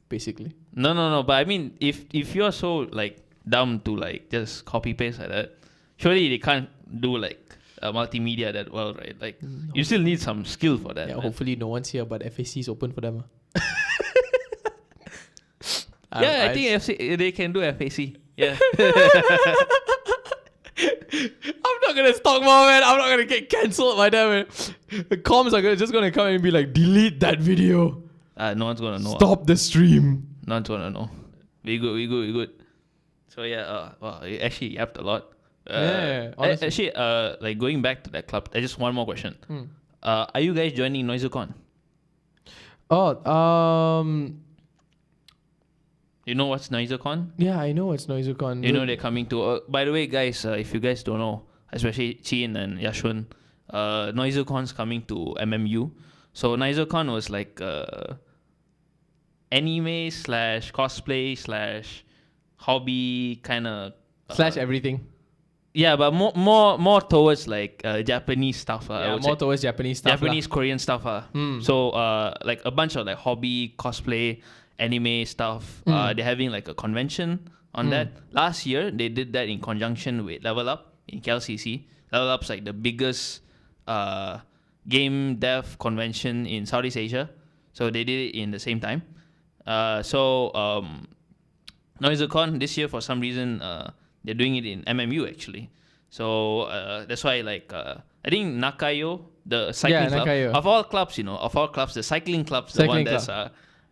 Basically. No, but I mean, if you're so, like, dumb to, like, just copy-paste like that, surely they can't do, like, multimedia that well, right? Like, you still need some skill for that. Yeah, man. Hopefully no one's here, but FAC is open for them. I think they can do FAC. Yeah. I'm not gonna talk more, man. I'm not gonna get cancelled by them, man. The comms are just gonna come and be like, delete that video. No one's gonna know. Stop the stream. No one's gonna know. We good. So yeah, you actually yapped a lot. Honestly. Actually, like going back to that club, just one more question. Are you guys joining NoiserCon? You know what's NoiserCon? Yeah, I know what's NoiserCon. You know they're coming to... by the way, guys, if you guys don't know, especially Chin and Yashun, NoiserCon's coming to MMU. So NoiserCon was like anime / cosplay / hobby kind of... / everything. Yeah, but more towards like Japanese stuff. I Yeah, would more say. towards Japanese stuff. Japanese, Korean stuff. So like a bunch of like hobby, cosplay, anime stuff. They're having like a convention on that. Last year they did that in conjunction with Level Up in KLCC. Level Up's like the biggest game dev convention in Southeast Asia. So they did it in the same time. NoiseCon this year for some reason they're doing it in MMU actually. So that's why like I think Nakayo, the cycling club, Nakayo. of all clubs, the cycling club's the Cycling one that's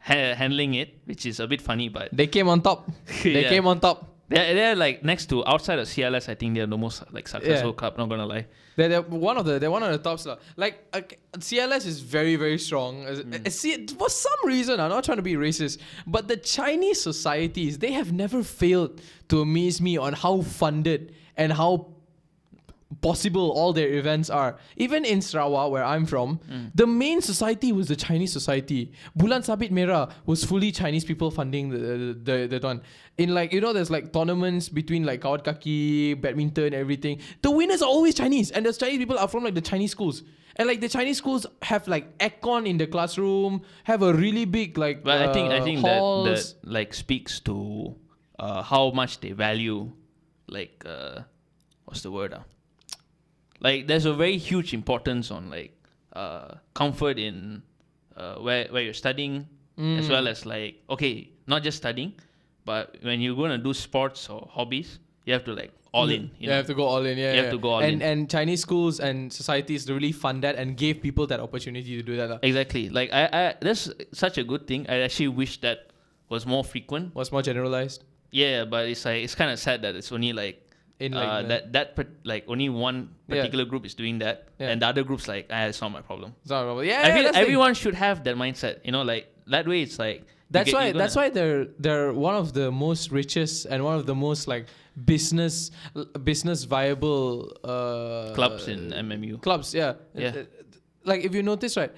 handling it, which is a bit funny, but They came on top. They Yeah. came on top. they're like next to outside of CLS. I think they're the most like successful Yeah. club. Not gonna lie. They're one of the tops lah. Like CLS is very very strong. For some reason, I'm not trying to be racist, but the Chinese societies, they have never failed to amaze me on how funded and how possible all their events are. Even in Sarawak, where I'm from, the main society was the Chinese society. Bulan Sabit Merah was fully Chinese people funding the one. In like, there's like tournaments between like kawat kaki, badminton, everything. The winners are always Chinese, and the Chinese people are from like the Chinese schools. And like the Chinese schools have like aircon in the classroom, have a really big like But I think halls. that like speaks to how much they value like what's the word? Like there's a very huge importance on like comfort in where you're studying, as well as like not just studying, but when you're gonna do sports or hobbies, you have to like all in. You have to go all in. Yeah, You have to go all in. And Chinese schools and societies really fund that and gave people that opportunity to do that. lah. Exactly. Like I that's such a good thing. I actually wish that was more frequent. Was more generalized. Yeah, but it's like it's kind of sad that it's only like In like like only one particular group is doing that, Yeah. and the other group's like, it's not my problem. It's not a problem. Yeah, I feel that's the thing. everyone should have that mindset. Like that way, it's like That's why they're one of the most richest and one of the most like business viable clubs in MMU. clubs. Yeah. Yeah. Like if you notice, right,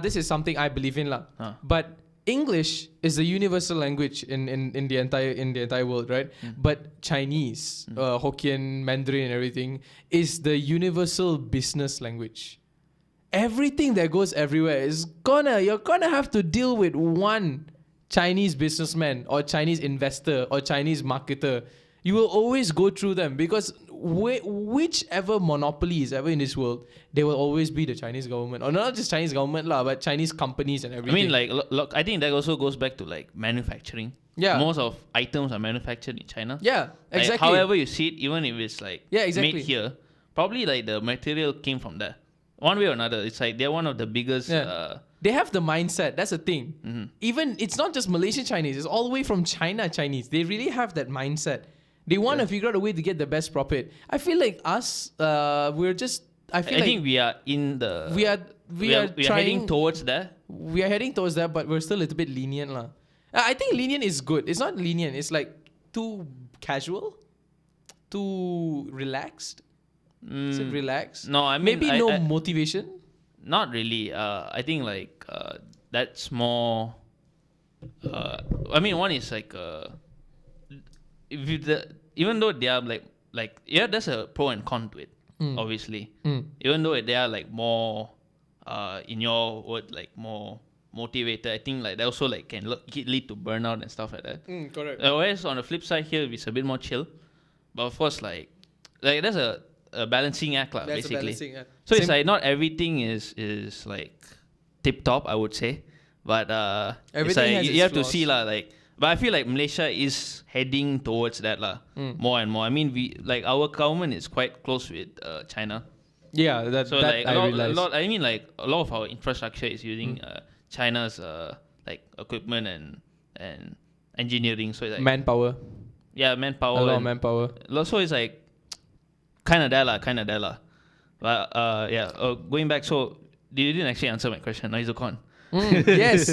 this is something I believe in, lah. But English is the universal language in the entire world, right? But Chinese, Hokkien, Mandarin, and everything is the universal business language. Everything that goes everywhere you're gonna have to deal with one Chinese businessman or Chinese investor or Chinese marketer. You will always go through them because whichever monopoly is ever in this world, there will always be the Chinese government, or not just Chinese government lah, but Chinese companies and I everything. mean, like, look, I think that also goes back to like manufacturing. Yeah. Most of items are manufactured in China. Yeah, Like, exactly. however you see it, even if it's like exactly. made here, probably like the material came from there. One way or another, it's like they're one of the biggest. Yeah. They have the mindset. That's the thing. Even it's not just Malaysian Chinese. It's all the way from China Chinese. They really have that mindset. They want to figure out a way to get the best profit. I feel like us, we're just. I think we are in the. we are trying, heading towards that. We are heading towards that, but we're still a little bit lenient, lah. I think lenient is good. It's not lenient. It's like too casual, too relaxed. Is it relaxed? No, I mean maybe no motivation. Not really. I think like that's more. I mean, one is like if even though they are like there's a pro and con to it, obviously. Even though they are like more, in your word, like more motivated, I think like they also like can lead to burnout and stuff like that. Correct. Whereas on the flip side here, it's a bit more chill, but of course like there's a balancing act lah, That's basically. a balancing, yeah. So it's Same- like not everything is like tip top, I would say, but Everything it's like has you its have to flaws. see lah, like. But I feel like Malaysia is heading towards that lah, more and more. I mean, we like our government is quite close with China, Yeah, that so that like I a realized. lot. I mean, like a lot of our infrastructure is using China's like equipment and engineering. So it's like Manpower. manpower. A lot of and manpower. also it's like kind of that lah. But going back. So you didn't actually answer my question. Noisocon. Yes,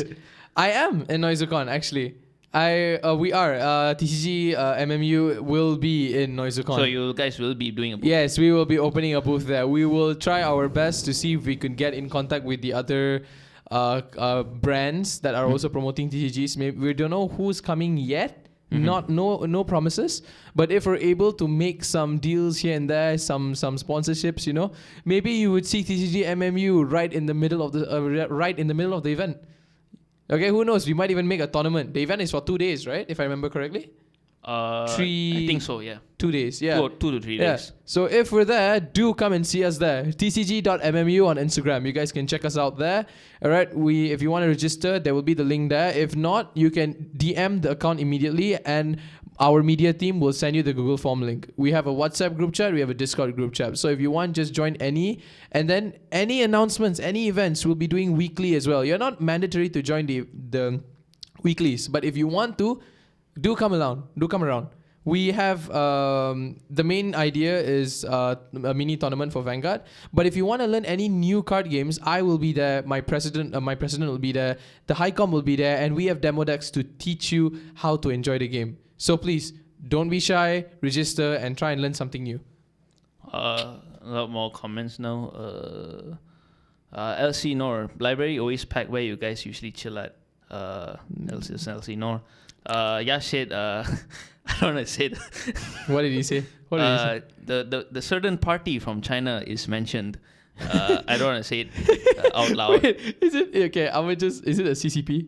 I am in NoiseCon actually. We are TCG MMU will be in NoiseCon. So you guys will be doing a booth. Yes, we will be opening a booth there. We will try our best to see if we can get in contact with the other brands that are also promoting TCGs. Maybe we don't know who's coming yet. No promises. But if we're able to make some deals here and there, some sponsorships, maybe you would see TCG MMU right in the middle of the event. Okay, who knows? We might even make a tournament. The event is for 2 days, right? If I remember correctly. I think so, yeah. 2 days, yeah. 2 to 3 days. So if we're there, do come and see us there. tcg.mmu on Instagram. You guys can check us out there. All right. If you want to register, there will be the link there. If not, you can DM the account immediately and our media team will send you the Google Form link. We have a WhatsApp group chat. We have a Discord group chat. So if you want, just join any. And then any announcements, any events, we'll be doing weekly as well. You're not mandatory to join the weeklies. But if you want to, do come around. We have the main idea is a mini tournament for Vanguard. But if you want to learn any new card games, I will be there. My president will be there. The Highcom will be there, and we have demo decks to teach you how to enjoy the game. So please don't be shy. Register and try and learn something new. A lot more comments now. LC Nor library always packed. Where you guys usually chill at? LC Nor. Yeah, shit. I don't want to say that. What did he say? The certain party from China is mentioned. I don't want to say it out loud. Wait, is it okay? Is it a CCP?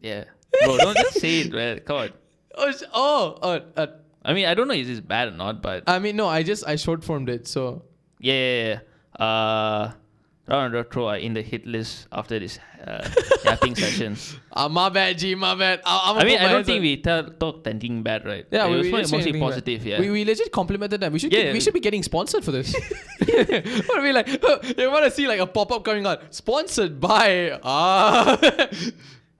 Yeah, bro, don't just say it, man. Come on. I mean, I don't know if it's bad or not, but I mean, no, I short formed it, so yeah. Round Retro are in the hit list after this yapping session. My bad, G, my bad. I don't think we talked anything bad, right? Yeah, it was mostly positive. Bad. Yeah, we legit complimented them. We should be getting sponsored for this. What are we like? You want to see like a pop up coming out? Sponsored by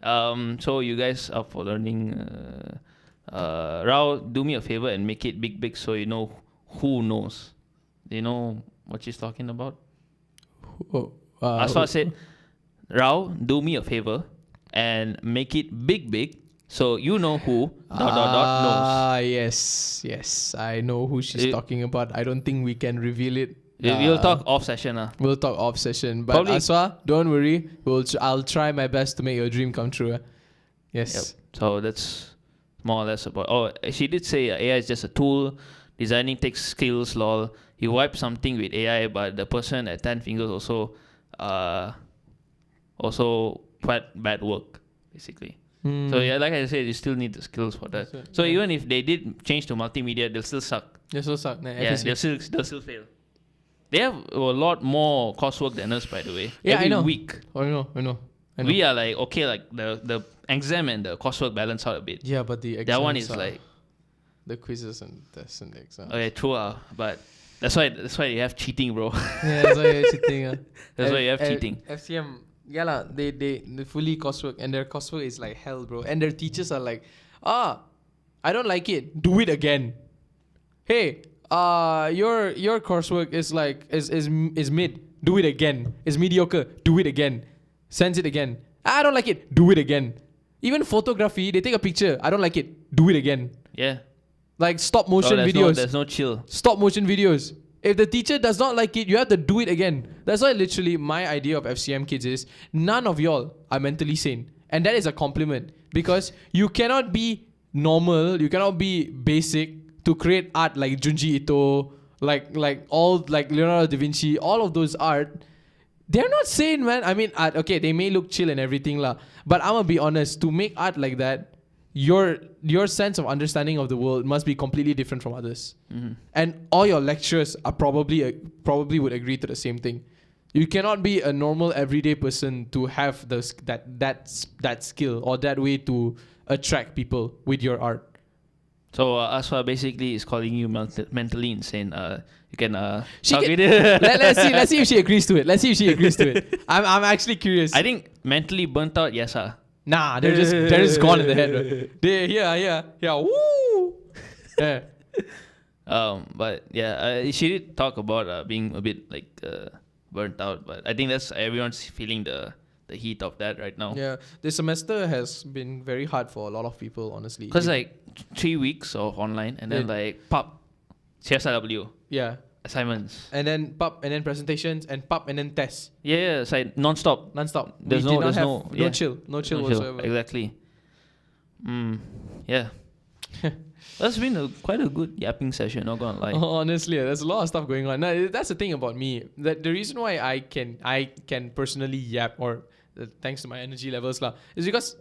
So you guys up for learning? Rao, do me a favor and make it big so you know who knows. Do you know what she's talking about? Aswa said, Rao, do me a favor and make it big so you know who knows. Yes. I know who she's talking about. I don't think we can reveal it. We'll talk off session. We'll talk off session. But probably, Aswa, don't worry. I'll try my best to make your dream come true. Yes. Yep. So that's more or less about... Oh, she did say AI is just a tool. Designing takes skills, lol. You wipe something with AI, but the person at 10 fingers also quite bad work, basically. So yeah, like I said, you still need the skills for that. So even if they did change to multimedia, they'll still suck. They'll suck. Yeah, they'll still fail. They have a lot more coursework than us, by the way. Yeah, Every I know. week. I know. We are like, okay, like the exam and the coursework balance out a bit. Yeah, but the exams that one is like the quizzes and tests and the exams. Okay, true. But that's why you have cheating, bro. Yeah, that's why you have cheating. That's why you have cheating. FCM, yeah lah. They fully coursework and their coursework is like hell, bro. And their teachers are like, I don't like it. Do it again. Hey, your coursework is like is mid. Do it again. It's mediocre. Do it again. Sends it again. I don't like it. Do it again. Even photography, they take a picture. I don't like it. Do it again. Yeah. Like stop motion videos. There's no chill. Stop motion videos. If the teacher does not like it, you have to do it again. That's why literally my idea of FCM kids is none of y'all are mentally sane. And that is a compliment. Because you cannot be normal, you cannot be basic to create art like Junji Ito, like Leonardo da Vinci, all of those art. They're not sane, man. I mean, art, okay, they may look chill and everything lah. But I'm gonna be honest, to make art like that, your sense of understanding of the world must be completely different from others. Mm-hmm. And all your lecturers are probably would agree to the same thing. You cannot be a normal everyday person to have that skill or that way to attract people with your art. So Aswa basically is calling you mentally insane. You can let's see if she agrees to it. I'm actually curious. I think mentally burnt out, yes. Nah, they're just gone in the head. Right? Yeah. Woo. Yeah. But yeah, she did talk about being a bit like burnt out. But I think that's everyone's feeling the heat of that right now. Yeah, this semester has been very hard for a lot of people, honestly. Because like 3 weeks of online and then like pub, CSRW. Yeah. Assignments. And then pub and then presentations and pub and then tests. Yeah, it's like non-stop. There's no chill whatsoever. Exactly. Yeah. That's been quite a good yapping session, not gonna lie. Honestly, there's a lot of stuff going on. Now, that's the thing about me. That the reason why I can personally yap, or thanks to my energy levels lah, is because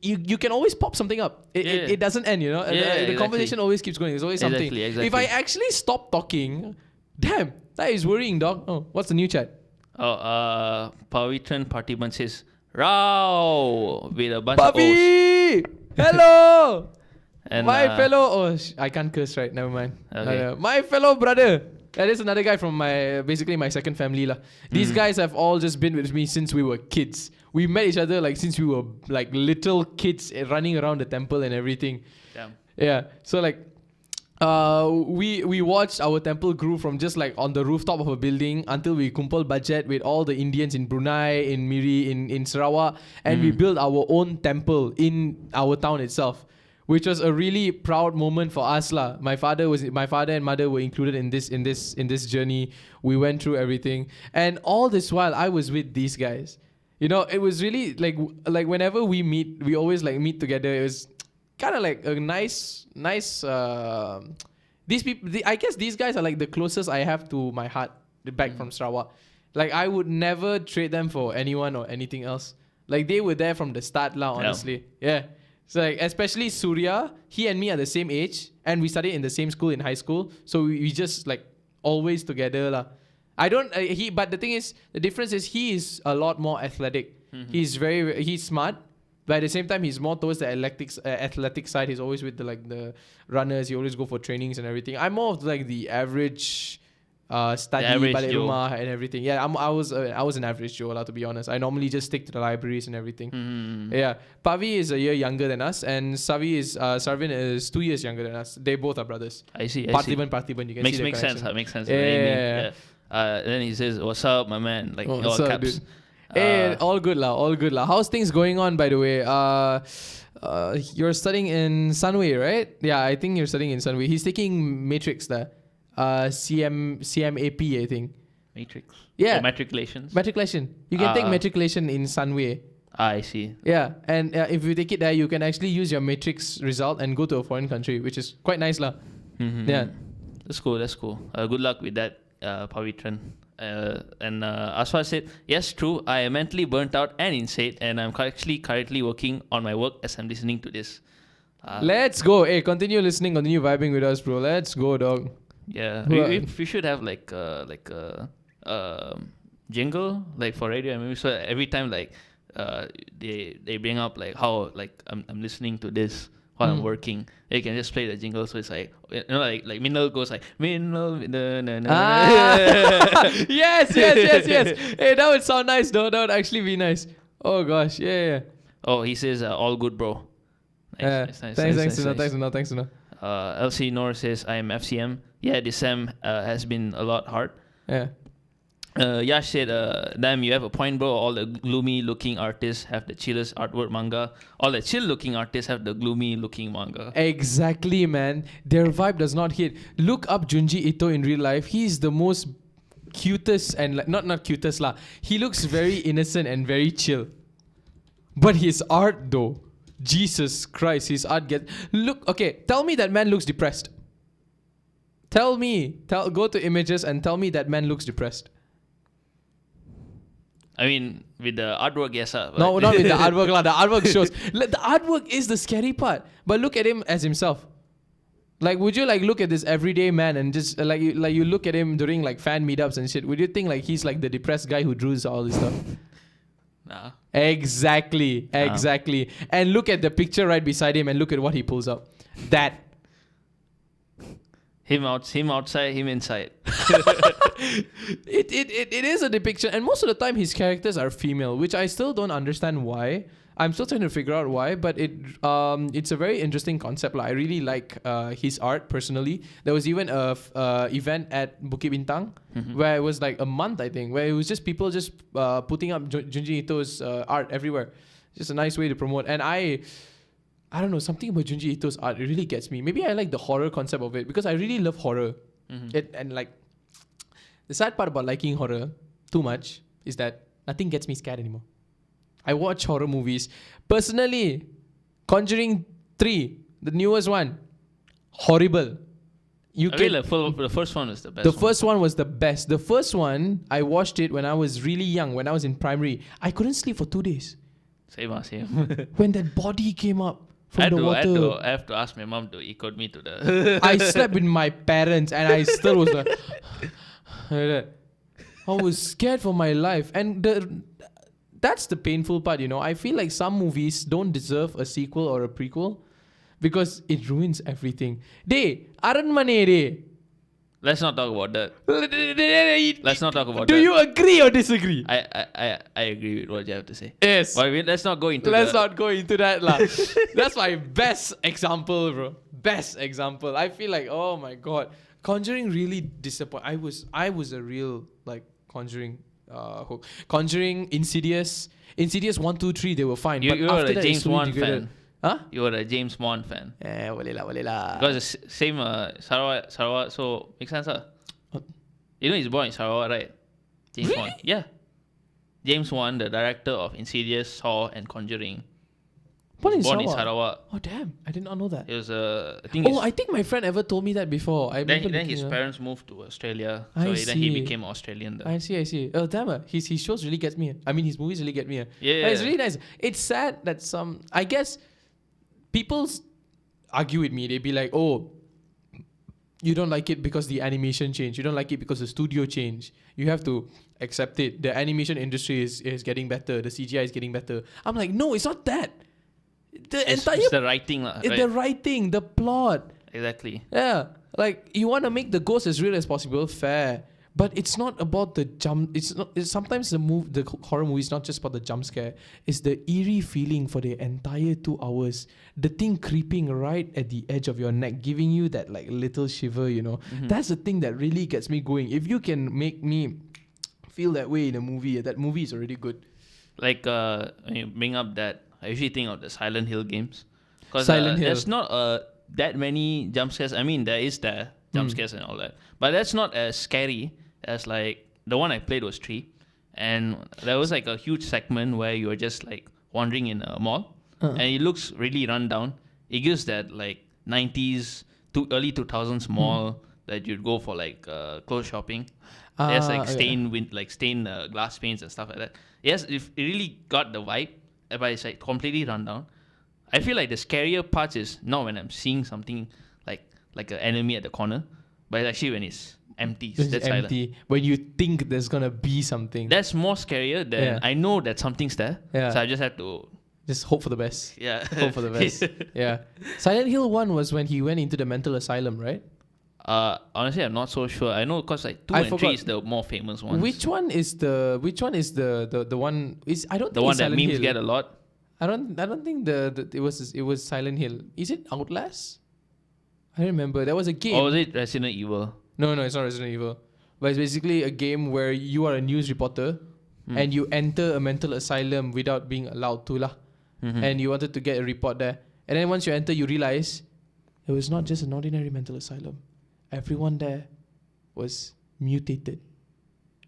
you can always pop something up. It doesn't end, the exactly. conversation always keeps going. There's always something. Exactly. If I actually stop talking, damn, that is worrying, dog. Oh, what's the new chat? Pavitran Parthiban says Rao with a bunch Pavi! Hello! And my fellow... I can't curse, right? Never mind. Okay. My fellow brother. That is another guy from basically my second family lah. These guys have all just been with me since we were kids. We met each other like since we were like little kids running around the temple and everything. Damn. Yeah. So like we watched our temple grew from just like on the rooftop of a building until we kumpul budget with all the Indians in Brunei, in Miri, in Sarawak, and we built our own temple in our town itself, which was a really proud moment for us lah. My father and mother were included in this journey. We went through everything, and all this while I was with these guys. It was really like whenever we meet, we always like meet together. It was kind of like a nice. These people, I guess these guys are like the closest I have to my heart back from Sarawak. Like I would never trade them for anyone or anything else. Like they were there from the start lah. Honestly, yeah. So like especially Surya, he and me are the same age, and we studied in the same school in high school. So we just like always together lah. But the thing is, the difference is he is a lot more athletic. He's smart, but at the same time he's more towards the athletic side. He's always with the runners. He always go for trainings and everything. I'm more of like the average. Study balik rumah and everything. Yeah, I was an average Joe lah, to be honest. I normally just stick to the libraries and everything. Yeah, Pavi is a year younger than us, and Sarvin is 2 years younger than us. They both are brothers. I see. Parthiban, you can see the makes sense. connection. Makes sense. Yeah. Then he says, "What's up, my man?" Like all up, caps. Dude? Hey, all good lah. How's things going on, by the way? You're studying in Sunway, right? Yeah, I think you're studying in Sunway. He's taking Matrix there. CMAP, I think. Matrix. Yeah. Or matriculations. Matriculation. You can take matriculation in Sunway. I see. Yeah, and if you take it there, you can actually use your matrix result and go to a foreign country, which is quite nice lah. Yeah. That's cool. Good luck with that, Pavitran. And Aswa said, yes, true. I am mentally burnt out and insane, and I'm actually currently working on my work as I'm listening to this. Let's go. Hey, continue listening, continue vibing with us, bro. Let's go, dog. Yeah, we should have like a jingle like for RadioMMU. So every time like they bring up like how like I'm listening to this while I'm working, you can just play the jingle. So it's like like Minal goes like Minal. Yes. Hey, that would sound nice though. That would actually be nice. Oh gosh, yeah. Oh, he says all good, bro. Nice. Thanks to know. LC Noor says, I am FCM. Yeah, this sem has been a lot hard. Yeah. Yash said, damn, you have a point, bro. All the gloomy looking artists have the chillest artwork manga. All the chill looking artists have the gloomy looking manga. Exactly, man. Their vibe does not hit. Look up Junji Ito in real life. He's the most cutest and like, not cutest lah. He looks very innocent and very chill. But his art though, Jesus Christ, his art tell me that man looks depressed. Go to images and tell me that man looks depressed. I mean, with the artwork, yes. No, not with the artwork lah. The artwork shows. The artwork is the scary part. But look at him as himself. Like, would you like look at this everyday man and just like you look at him during like fan meetups and shit? Would you think like he's like the depressed guy who draws all this stuff? Nah. Exactly. And look at the picture right beside him and look at what he pulls up. That. Him outside, him inside. It is a depiction, and most of the time his characters are female, which I still don't understand why. I'm still trying to figure out why, but it's a very interesting concept. I really like his art personally. There was even a event at Bukit Bintang where it was like a month, I think, where it was just people just putting up Junji Ito's art everywhere. Just a nice way to promote. And I don't know, something about Junji Ito's art, it really gets me. Maybe I like the horror concept of it because I really love horror. And like the sad part about liking horror too much is that nothing gets me scared anymore. I watch horror movies. Personally, Conjuring 3, The newest one. Horrible. The first one was the best. The first one was the best. The first one, I watched it when I was really young, when I was in primary. I couldn't sleep for 2 days. Same. When that body came up from the water. I have to ask my mom to equate me to the... I slept with my parents and I still was like that. I was scared for my life. And that's the painful part, you know. I feel like some movies don't deserve a sequel or a prequel because it ruins everything. Let's not talk about that. Let's not talk about that. Do you agree or disagree? I agree with what you have to say. Yes. But let's not go into not go into that. That's my best example, bro. Best example. I feel like, oh my God. Conjuring really disappointed. I was a real Conjuring hook. Conjuring, Insidious 1, 2, 3, they were fine. You were a James Wan fan. Huh? You were a James Wan fan. Boleh lah. Because the same Sarawak, so makes sense. You know he's born in Sarawak, right? James Wan. Yeah. James Wan, the director of Insidious, Saw, and Conjuring. Born in Sarawak. Oh damn! I did not know that. It was I think my friend ever told me that before. Then his parents moved to Australia, so then he became Australian. I see. Oh damn! His shows really get me. I mean, his movies really get me. Yeah. It's really nice. It's sad that I guess, people argue with me. They be like, "Oh, you don't like it because the animation changed. You don't like it because the studio changed. You have to accept it. The animation industry is getting better. The CGI is getting better." I'm like, no, it's not that. It's the writing. Right? The writing, the plot. Exactly. Yeah. Like, you want to make the ghost as real as possible, fair. But it's not about the jump. Sometimes the horror movie is not just about the jump scare. It's the eerie feeling for the entire 2 hours. The thing creeping right at the edge of your neck, giving you that little shiver, you know. Mm-hmm. That's the thing that really gets me going. If you can make me feel that way in a movie, that movie is already good. When you bring up that, I usually think of the Silent Hill games. Because there's not that many jump scares. I mean, there is the jump scares and all that. But that's not as scary as the one I played was 3. And there was a huge segment where you were just wandering in a mall. And it looks really run down. It gives that 90s to early 2000s mall that you'd go for clothes shopping. There's stained glass panes and stuff like that. Yes, it really got the vibe, but it's completely run down. I feel like the scarier part is not when I'm seeing something like an enemy at the corner, but it's actually when it's empty. That's empty. Silent. When you think there's gonna be something. That's more scarier than I know that something's there. Yeah. So I just have to just hope for the best. Yeah. Hope for the best. Yeah. Silent Hill 1 was when he went into the mental asylum, right? Honestly, I'm not so sure. I know because 2 and 3 is the more famous ones. Which one is the one? I don't think the one that Silent memes Hill. Get a lot. I don't think it was Silent Hill. Is it Outlast? I don't remember. There was a game. Or was it Resident Evil? No, it's not Resident Evil. But it's basically a game where you are a news reporter and you enter a mental asylum without being allowed to lah. Mm-hmm. And you wanted to get a report there. And then once you enter, you realize it was not just an ordinary mental asylum. Everyone there was mutated,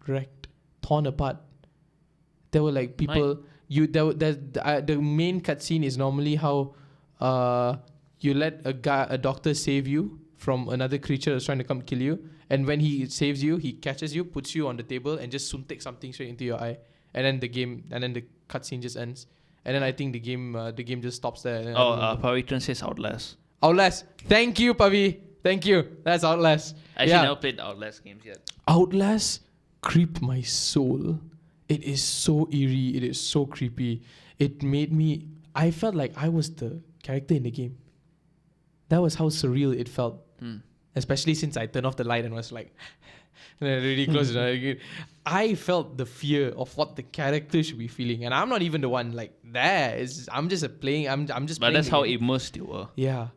wrecked, torn apart. There were people. The main cutscene is normally how you let a doctor save you from another creature that's trying to come kill you, and when he saves you, he catches you, puts you on the table, and just takes something straight into your eye, and then the cutscene just ends, and then I think the game just stops there. Pavitran says Outlast. Outlast. Thank you, Pavi. Thank you. That's Outlast. I actually never played the Outlast games yet. Outlast creeped my soul. It is so eerie. It is so creepy. It made me... I felt like I was the character in the game. That was how surreal it felt. Especially since I turned off the light and was really close. I felt the fear of what the character should be feeling. And I'm not even the one there. I'm just playing. I'm just But playing that's how game. Immersed you were. Yeah.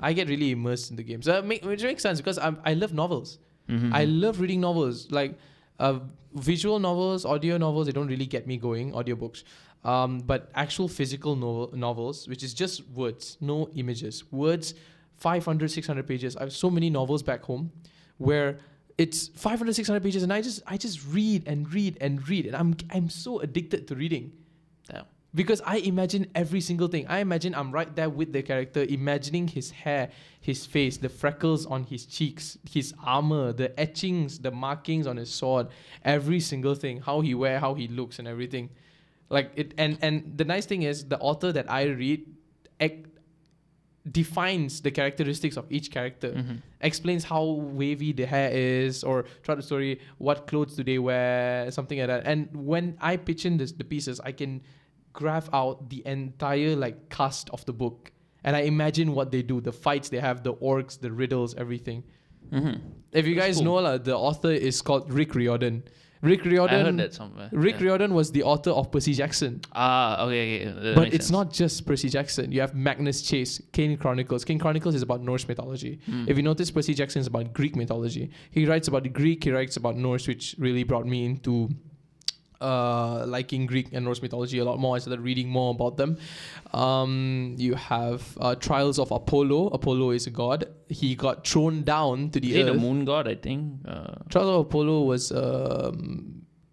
I get really immersed in the game. So which makes sense because I love novels. Mm-hmm. I love reading novels. Visual novels, audio novels, they don't really get me going, audiobooks. But actual physical novels, which is just words, no images. Words, 500, 600 pages. I have so many novels back home where it's 500, 600 pages and I just read and read and read. And I'm so addicted to reading. Yeah. Because I imagine every single thing. I imagine I'm right there with the character, imagining his hair, his face, the freckles on his cheeks, his armor, the etchings, the markings on his sword, every single thing, how he wear, how he looks, and everything. Like it, and the nice thing is the author that I read defines the characteristics of each character, explains how wavy the hair is, or throughout the story, what clothes do they wear, something like that. And when I pitch in the pieces, I can graph out the entire like cast of the book, and I imagine what they do, the fights they have, the orcs, the riddles, everything. If you guys know, the author is called Rick Riordan. Rick Riordan. I heard that somewhere. Rick Riordan was the author of Percy Jackson. Okay. But it's not just Percy Jackson. You have Magnus Chase, Kane Chronicles. Kane Chronicles is about Norse mythology. If you notice, Percy Jackson is about Greek mythology. He writes about the Greek, he writes about Norse, which really brought me into liking Greek and Norse mythology a lot more. I started reading more about them. You have Trials of Apollo. Apollo is a god. He got thrown down to the earth. the moon god, I think. Trials of Apollo was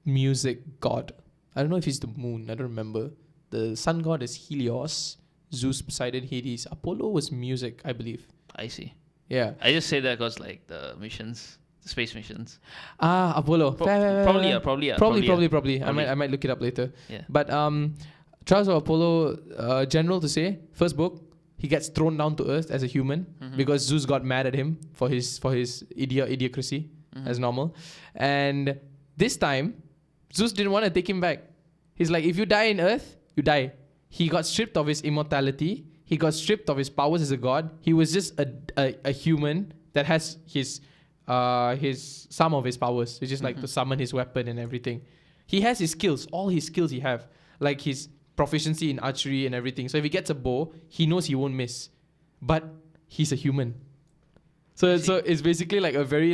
music god. I don't know if he's the moon. I don't remember. The sun god is Helios. Zeus, Poseidon, Hades. Apollo was music, I believe. I see. Yeah. I just say that because like the missions, the space missions. Apollo. Probably. I might look it up later. Yeah. But Trials of Apollo, general to say, first book, he gets thrown down to earth as a human because Zeus got mad at him for his idiocracy as normal. And this time, Zeus didn't want to take him back. He's like, if you die in earth, you die. He got stripped of his immortality. He got stripped of his powers as a god. He was just a human that has his some of his powers, which is like to summon his weapon and everything. He has his skills, all his skills he have, like his proficiency in archery and everything. So if he gets a bow, he knows he won't miss. But he's a human. So it's basically like a very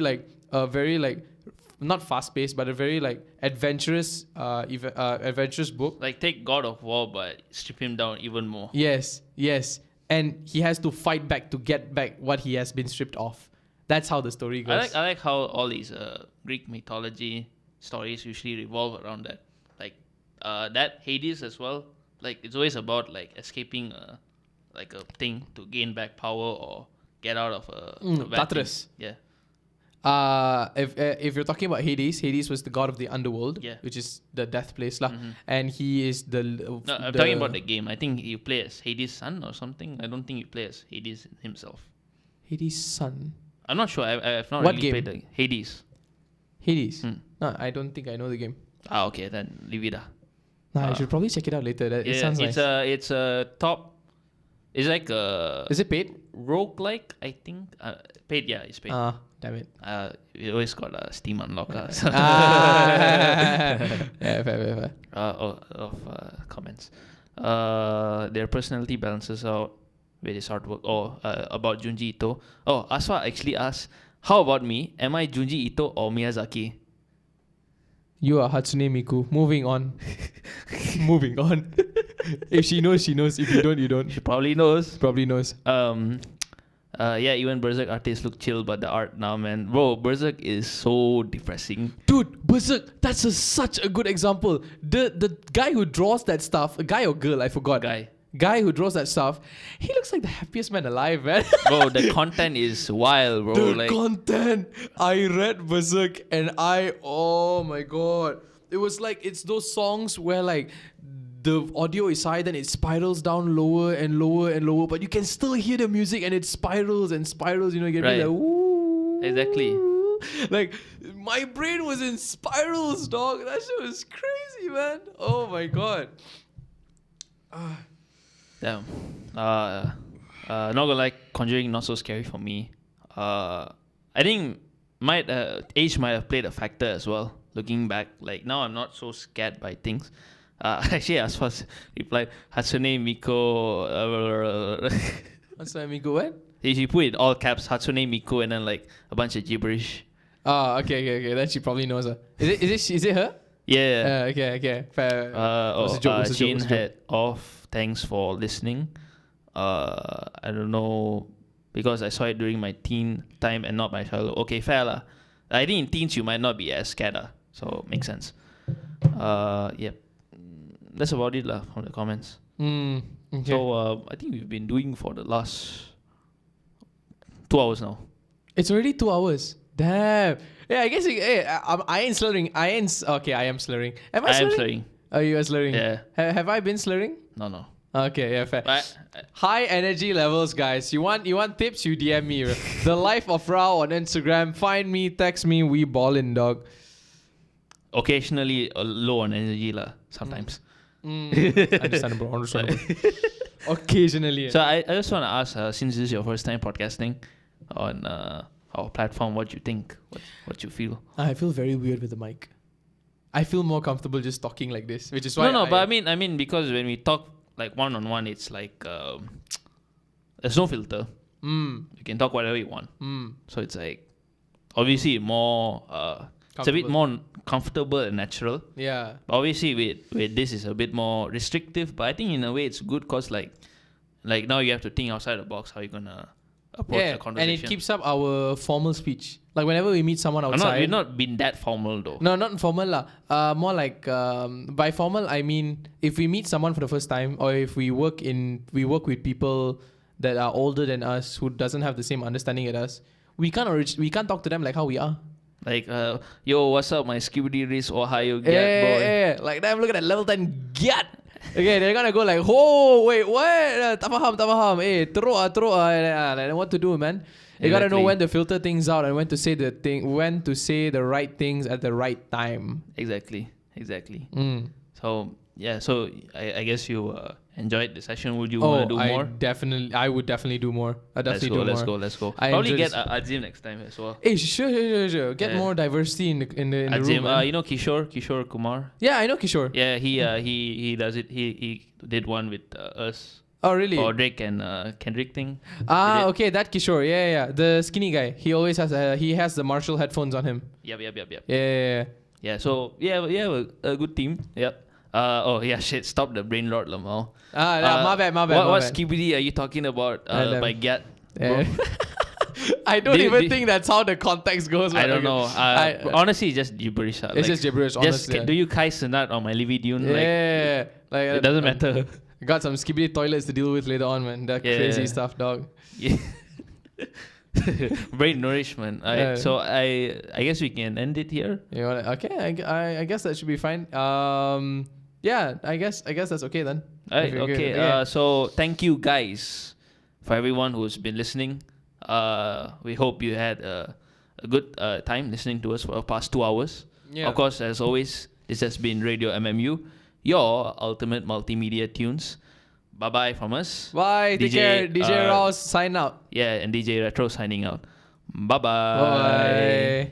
not fast paced, but a very like adventurous book. Like take God of War, but strip him down even more. Yes. And he has to fight back to get back what he has been stripped of. That's how the story goes. I like how all these Greek mythology stories usually revolve around that. Like that Hades as well. Like it's always about like escaping a thing to gain back power or get out of a bad Tartarus. thing. Yeah. If you're talking about Hades was the god of the underworld, which is the death place lah. And he is No, I'm talking about the game. I think you play as Hades' son or something. I don't think you play as Hades himself. Hades' son. I'm not sure. I've not What really game? played the Hades. Hades. No, I don't think I know the game. Okay, then leave it. I should probably check it out later. It sounds nice. It's a top. It's like a. Is it paid? Roguelike, I think. Paid, yeah, it's paid. Damn it. We always got a Steam unlocker. Yeah, fair. Comments. Their personality balances out with his artwork. About Junji Ito. Aswa actually asked, how about me? Am I Junji Ito or Miyazaki? You are Hatsune Miku. Moving on. If she knows, she knows. If you don't, you don't. She probably knows. Even Berserk artists look chill, but the art now, man. Bro, Berserk is so depressing. Dude, Berserk, that's such a good example. The guy who draws that stuff, a guy or girl, I forgot. Guy who draws that stuff, he looks like the happiest man alive, man. Bro, the content is wild, bro. Content. I read Berserk and oh my god. It was like, it's those songs where like the audio is high, then it spirals down lower and lower and lower, but you can still hear the music and it spirals and spirals, you get me like, ooh. Exactly. Like, my brain was in spirals, dog. That shit was crazy, man. Oh my god. Damn. Not gonna lie, Conjuring not so scary for me. I think age might have played a factor as well. Looking back, like now I'm not so scared by things. Actually, as far as replied, Hatsune Miku. Hatsune Miku what? She put it all caps, Hatsune Miku, and then like a bunch of gibberish. Okay. Then she probably knows her. Is it her? Yeah. Okay. Fair. Jane had off. Thanks for listening. I don't know, because I saw it during my teen time and not my childhood. Okay, fair lah. I think in teens you might not be as scared, so makes sense. Yep. that's about it lah from the comments. Okay. So I think we've been doing for the last 2 hours now. It's already 2 hours. Damn. Yeah, I guess. I ain't slurring. Okay, I am slurring. Am I slurring? am slurring. Oh, you are slurring. Yeah. Have I been slurring? No. Okay, yeah, fair. But High energy levels, guys. You want tips? You DM me. The Life of Rao on Instagram. Find me, text me. We ballin', dog. occasionally low on energy lah. Sometimes. Understandable. Occasionally. So I just want to ask, since this is your first time podcasting on our platform, what you think, what you feel? I feel very weird with the mic. I feel more comfortable just talking like this, which is why. But I mean because when we talk like one-on-one, it's like there's no filter. You can talk whatever you want. So it's like obviously more. It's a bit more comfortable and natural. Yeah. But obviously with this is a bit more restrictive. But I think in a way it's good because like now you have to think outside the box how you're gonna approach the conversation. And it keeps up our formal speech. Like whenever we meet someone outside. We've not been that formal though. No, not formal lah. More like by formal I mean if we meet someone for the first time, or if we work with people that are older than us who doesn't have the same understanding as us, we can't talk to them like how we are. Like, yo, what's up, my skibidi wrist or how you get, boy? Yeah. Like, damn, look at that level 10 get. Okay, they're gonna go like, oh, wait, what? Tak faham. Like, what to do, man? You gotta know when to filter things out and when to say the right things at the right time. Exactly. So, yeah, so I guess you enjoyed the session. Would you want to do more? I would definitely do more. Let's go. Probably get Azim next time as well. Hey, sure. Get more diversity in the Azim, room. you know Kishore Kumar? Yeah, I know Kishore. Yeah, he does it. He did one with us. Oh, really? Or Drake and Kendrick thing. Okay, that Kishore. Yeah. The skinny guy. He always has the Marshall headphones on him. Yep. Yeah. So we have a good team. Yep. Shit. Stop the brain rot, Lamau. My bad. What skibidi are you talking about by Gat? Yeah. I don't even think that's how the context goes. I don't know. Honestly, it's just gibberish. It's just gibberish, honestly. Do you kai senat on my living dune? Yeah. It doesn't matter. Got some skibidi toilets to deal with later on, man. That crazy stuff, dog. Yeah. Brain nourishment. So I guess we can end it here. Okay. I guess that should be fine. Yeah. I guess that's okay then. Alright. Okay. So thank you guys for everyone who's been listening. We hope you had a good time listening to us for the past 2 hours. Yeah. Of course, as always, this has been RadioMMU, your ultimate multimedia tunes. Bye-bye from us. Bye. Take care. DJ Rouse sign out. Yeah, and DJ Retro signing out. Bye-bye. Bye.